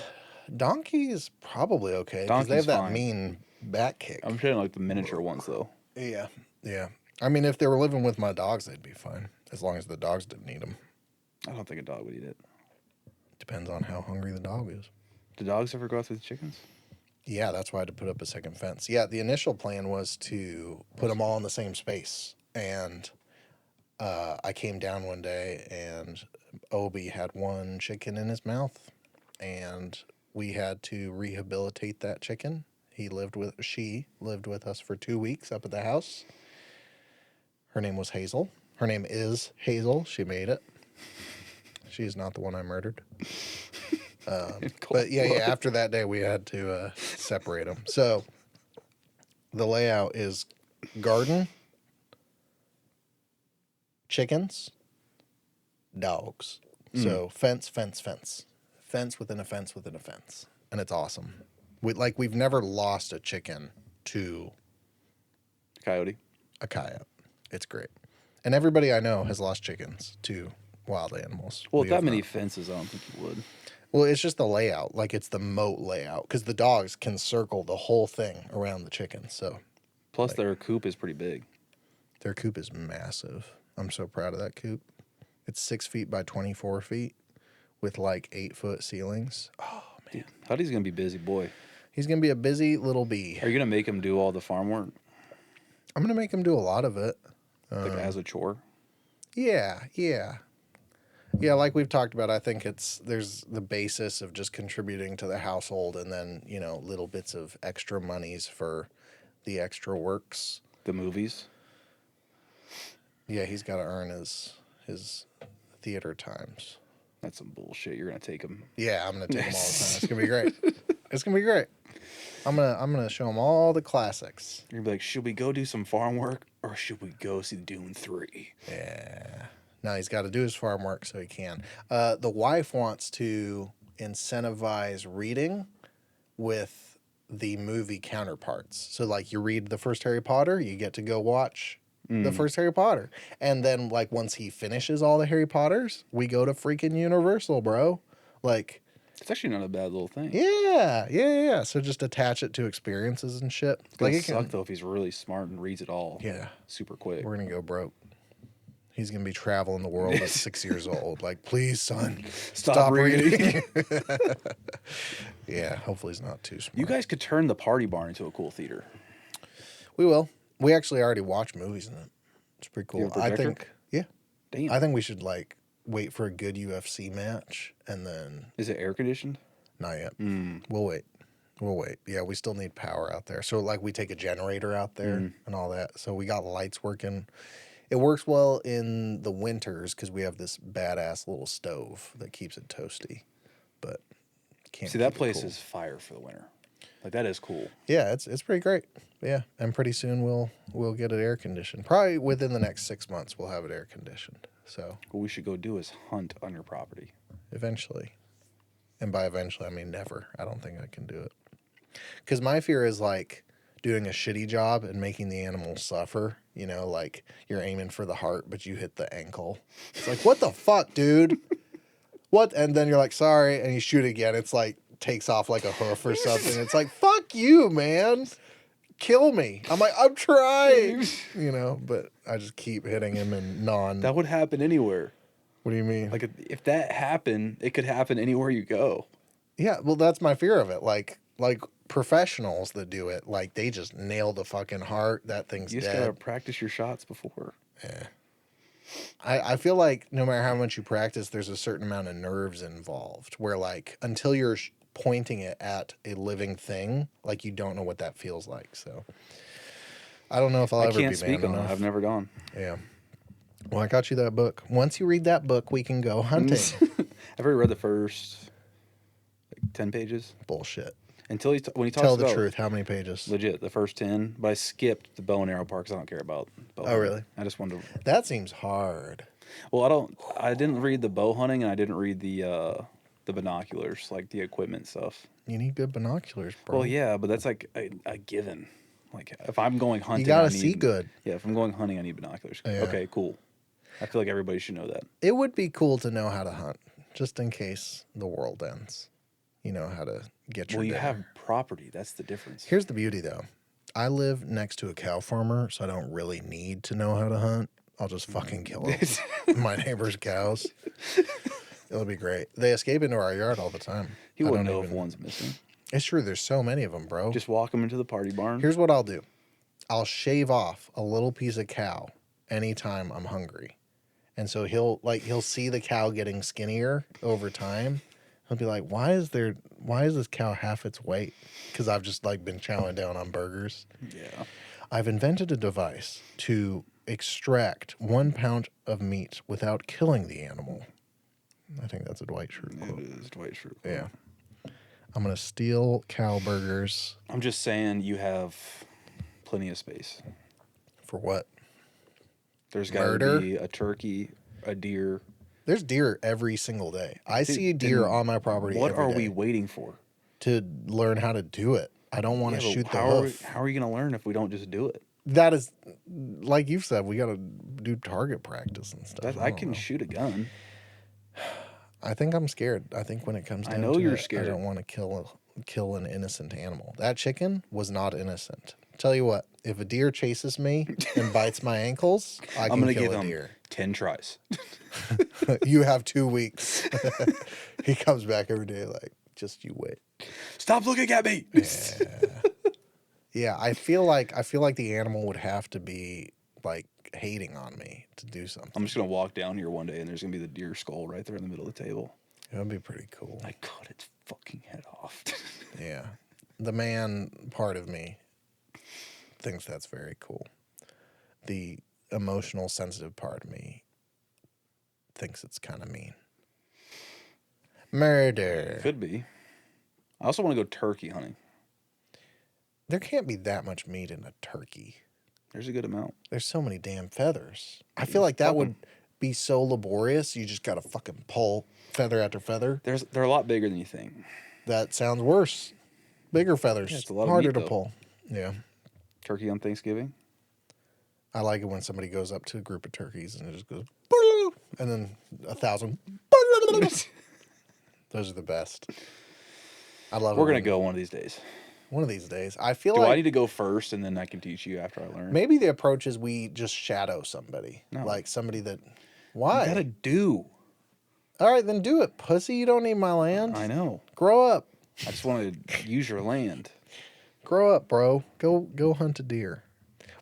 Donkey is probably okay because they have Donkey's that fine. mean back kick. I'm saying like the miniature ones though. Yeah. Yeah. I mean, if they were living with my dogs, they'd be fine. As long as the dogs didn't eat them. I don't think a dog would eat it. Depends on how hungry the dog is. Do dogs ever go after the chickens? Yeah, that's why I had to put up a second fence. Yeah, the initial plan was to put them all in the same space. And I came down one day and Obi had one chicken in his mouth. And we had to rehabilitate that chicken. She lived with us for 2 weeks up at the house. Her name was Hazel. Her name is Hazel. She made it. She is not the one I murdered. But yeah, after that day, we had to separate them. So the layout is garden, chickens, dogs. So fence, fence, fence. Fence within a fence within a fence. And it's awesome. We've never lost a chicken to Coyote. a coyote. It's great. And everybody I know has lost chickens to wild animals. Well, We with that have many not. fences, I don't think you would. Well, it's just the layout. Like it's the moat layout. Because the dogs can circle the whole thing around the chickens. So Plus, their coop is pretty big. their coop is massive. I'm so proud of that coop. It's 6 feet by 24 feet with like 8-foot ceilings. Oh, man. Huddy's gonna be busy boy. He's going to be a busy little bee. Are you gonna make him do all the farm work, I'm going to make him do a lot of it. like as a chore? Yeah. Yeah, like we've talked about, I think there's the basis of just contributing to the household and then, little bits of extra monies for the extra works. The movies. Yeah, he's got to earn his theater times. That's some bullshit. You're gonna take him. Yeah, I'm going to take him all the time. It's going to be great. It's going to be great. I'm going to show him all the classics. You're gonna be like, should we go do some farm work or should we go see Dune 3? Yeah. No, he's got to do his farm work so he can. The wife wants to incentivize reading with the movie counterparts. So, like, you read the first Harry Potter, you get to go watch the first Harry Potter. And then, like, once he finishes all the Harry Potters, we go to freaking Universal, bro. Like, It's actually not a bad little thing. yeah. So just attach it to experiences and shit. It's gonna Like, suck though if he's really smart and reads it all. Yeah. Super quick. We're going to go broke. He's going to be traveling the world at 6 years old. Like, please, son, stop reading. Yeah, hopefully he's not too smart. You guys could turn the party barn into a cool theater. We will. We actually already watch movies in it. It's pretty cool. You have a I projector? think, yeah. Damn. I think we should, like, wait for a good UFC match and then, Is it air conditioned? not yet. We'll wait. Yeah, we still need power out there. So, like, we take a generator out there and all that. So we got lights working. It works well in the winters because we have this badass little stove that keeps it toasty. But can't See, that keep it place cool. is fire for the winter. Like that is cool. Yeah, it's pretty great. Yeah, and pretty soon we'll get it air conditioned. Probably within the next 6 months we'll have it air conditioned. So What we should go do is hunt on your property. eventually, and by eventually I mean never. I don't think I can do it because my fear is like doing a shitty job and making the animal suffer. You know, like you're aiming for the heart, but you hit the ankle. It's like, what the fuck, dude? What? And then you're like, sorry, and you shoot again. It's like takes off like a hoof or something. It's like, fuck you, man. Kill me. I'm like, I'm trying, but I just keep hitting him in That would happen anywhere. What do you mean? Like if that happened, it could happen anywhere you go. Yeah, well, that's my fear of it. Like professionals that do it, like they just nail the fucking heart. That thing's You just dead. gotta practice your shots before. I feel like no matter how much you practice, there's a certain amount of nerves involved where like until you're pointing it at a living thing, like you don't know what that feels like. So I don't know if I'll I ever can't be speak man on it. enough. I've never gone. Yeah. Well, I got you that book. Once you read that book, we can go hunting. I've already read the first 10 pages. Bullshit. Until when he talks Tell the about truth. How many pages? legit the first 10, but I skipped the bow and arrow part because I don't care about bow. Oh, really? I just wanted to. That seems hard. Well, I didn't read the bow hunting and I didn't read the binoculars, like the equipment stuff. You need good binoculars, bro. Well, yeah, but that's like a given. Like if I'm going hunting, You gotta I see need- good. Yeah, if I'm going hunting, I need binoculars. Yeah. Okay, cool. I feel like everybody should know that. It would be cool to know how to hunt, just in case the world ends. You know how to get your Well, you dinner. have property. That's the difference. Here's the beauty, though. I live next to a cow farmer, so I don't really need to know how to hunt. I'll just fucking kill my neighbor's cows. It'll be great. They escape into our yard all the time. He I wouldn't don't know if even- one's missing. It's true. There's so many of them, bro. Just walk him into the party barn. Here's what I'll do. I'll shave off a little piece of cow anytime I'm hungry. And so he'll see the cow getting skinnier over time. He'll be like, why is this cow half its weight? Because I've just like been chowing down on burgers. Yeah. I've invented a device to extract 1 pound of meat without killing the animal. I think that's a Dwight Schrute quote. It is Dwight Schrute. Yeah. I'm going to steal cow burgers. I'm just saying you have plenty of space. For what? There's got Murder? to be a turkey, a deer. There's deer every single day. I Dude, see deer then on my property What every are day we waiting for? to learn how to do it. I don't want to Yeah, but shoot the how hoof. How are you going to learn if we don't just do it? That is, like you've said, we got to do target practice and stuff. I don't can know. shoot a gun. I think I'm scared. I think when it comes I down know to you're it, scared. I don't want to kill an innocent animal. That chicken was not innocent. Tell you what, if a deer chases me and bites my ankles, I I'm can going to kill give a him deer. 10 tries. You have 2 weeks. He comes back every day like, just you wait. Stop looking at me. Yeah, I feel like the animal would have to be like hating on me to do something. I'm just going to walk down here one day and there's going to be the deer skull right there in the middle of the table. That'd be pretty cool. I cut its fucking head off. Yeah. The man part of me thinks that's very cool. The emotional, sensitive part of me thinks it's kind of mean. Murder. Could be. I also want to go turkey hunting. There can't be that much meat in a turkey. There's a good amount. There's so many damn feathers. I feel like that would be so laborious. You just gotta fucking pull feather after feather. They're a lot bigger than you think. That sounds worse. Bigger feathers. Yeah, it's a lot of harder meat, to though. pull. Yeah. Turkey on Thanksgiving. I like it when somebody goes up to a group of turkeys and it just goes, "Boo," and then 1,000. "Boo." Those are the best. I love it. We're gonna when- go one of these days. One of these days. I feel Do I like need to go first and then I can teach you after I learn? maybe the approach is we just shadow somebody. No. Like somebody that. You Why? gotta do. All right, then do it, pussy. You don't need my land. I know. Grow up. I just want to use your land. Grow up, bro. Go hunt a deer.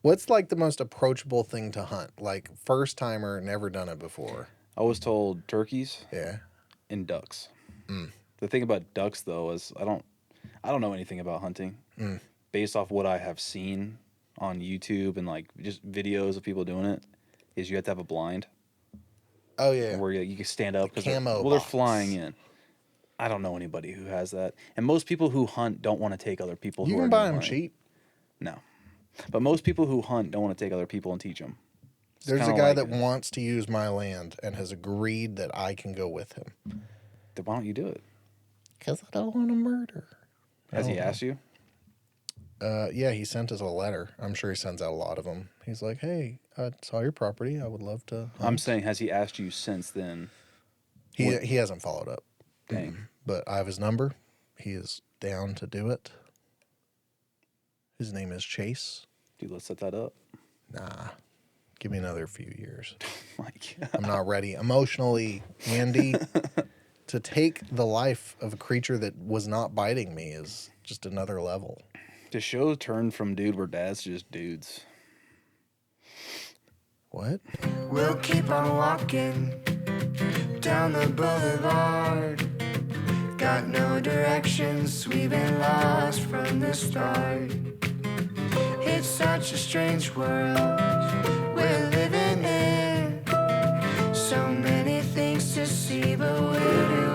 What's like the most approachable thing to hunt? Like first timer, never done it before. I was told turkeys Yeah. and ducks. Mm. The thing about ducks though is I don't know anything about hunting. Mm. Based off what I have seen on YouTube and like just videos of people doing it, is you have to have a blind Oh yeah. where you can stand up because camo they're box. flying in. I don't know anybody who has that, and most people who hunt don't want to take other people. You who can are buy new them hunting. cheap. No, but most people who hunt don't want to take other people and teach them. There's a guy that wants to use my land and has agreed that I can go with him. Then why don't you do it? Because I don't want to murder. Has he don't know. asked you? Yeah, he sent us a letter. I'm sure he sends out a lot of them. He's like, hey, I saw your property. I would love to hunt. I'm saying, has he asked you since then? He hasn't followed up. Dang. But I have his number. He is down to do it. His name is Chase. Dude, let's set that up. Nah, give me another few years. My God. I'm not ready emotionally, Andy. To take the life of a creature that was not biting me is just another level. The show turned from dude we're dads to just dudes. What? We'll keep on walking down the boulevard. Got no directions, we've been lost from the start. It's such a strange world we're living in. So many things to see, but where do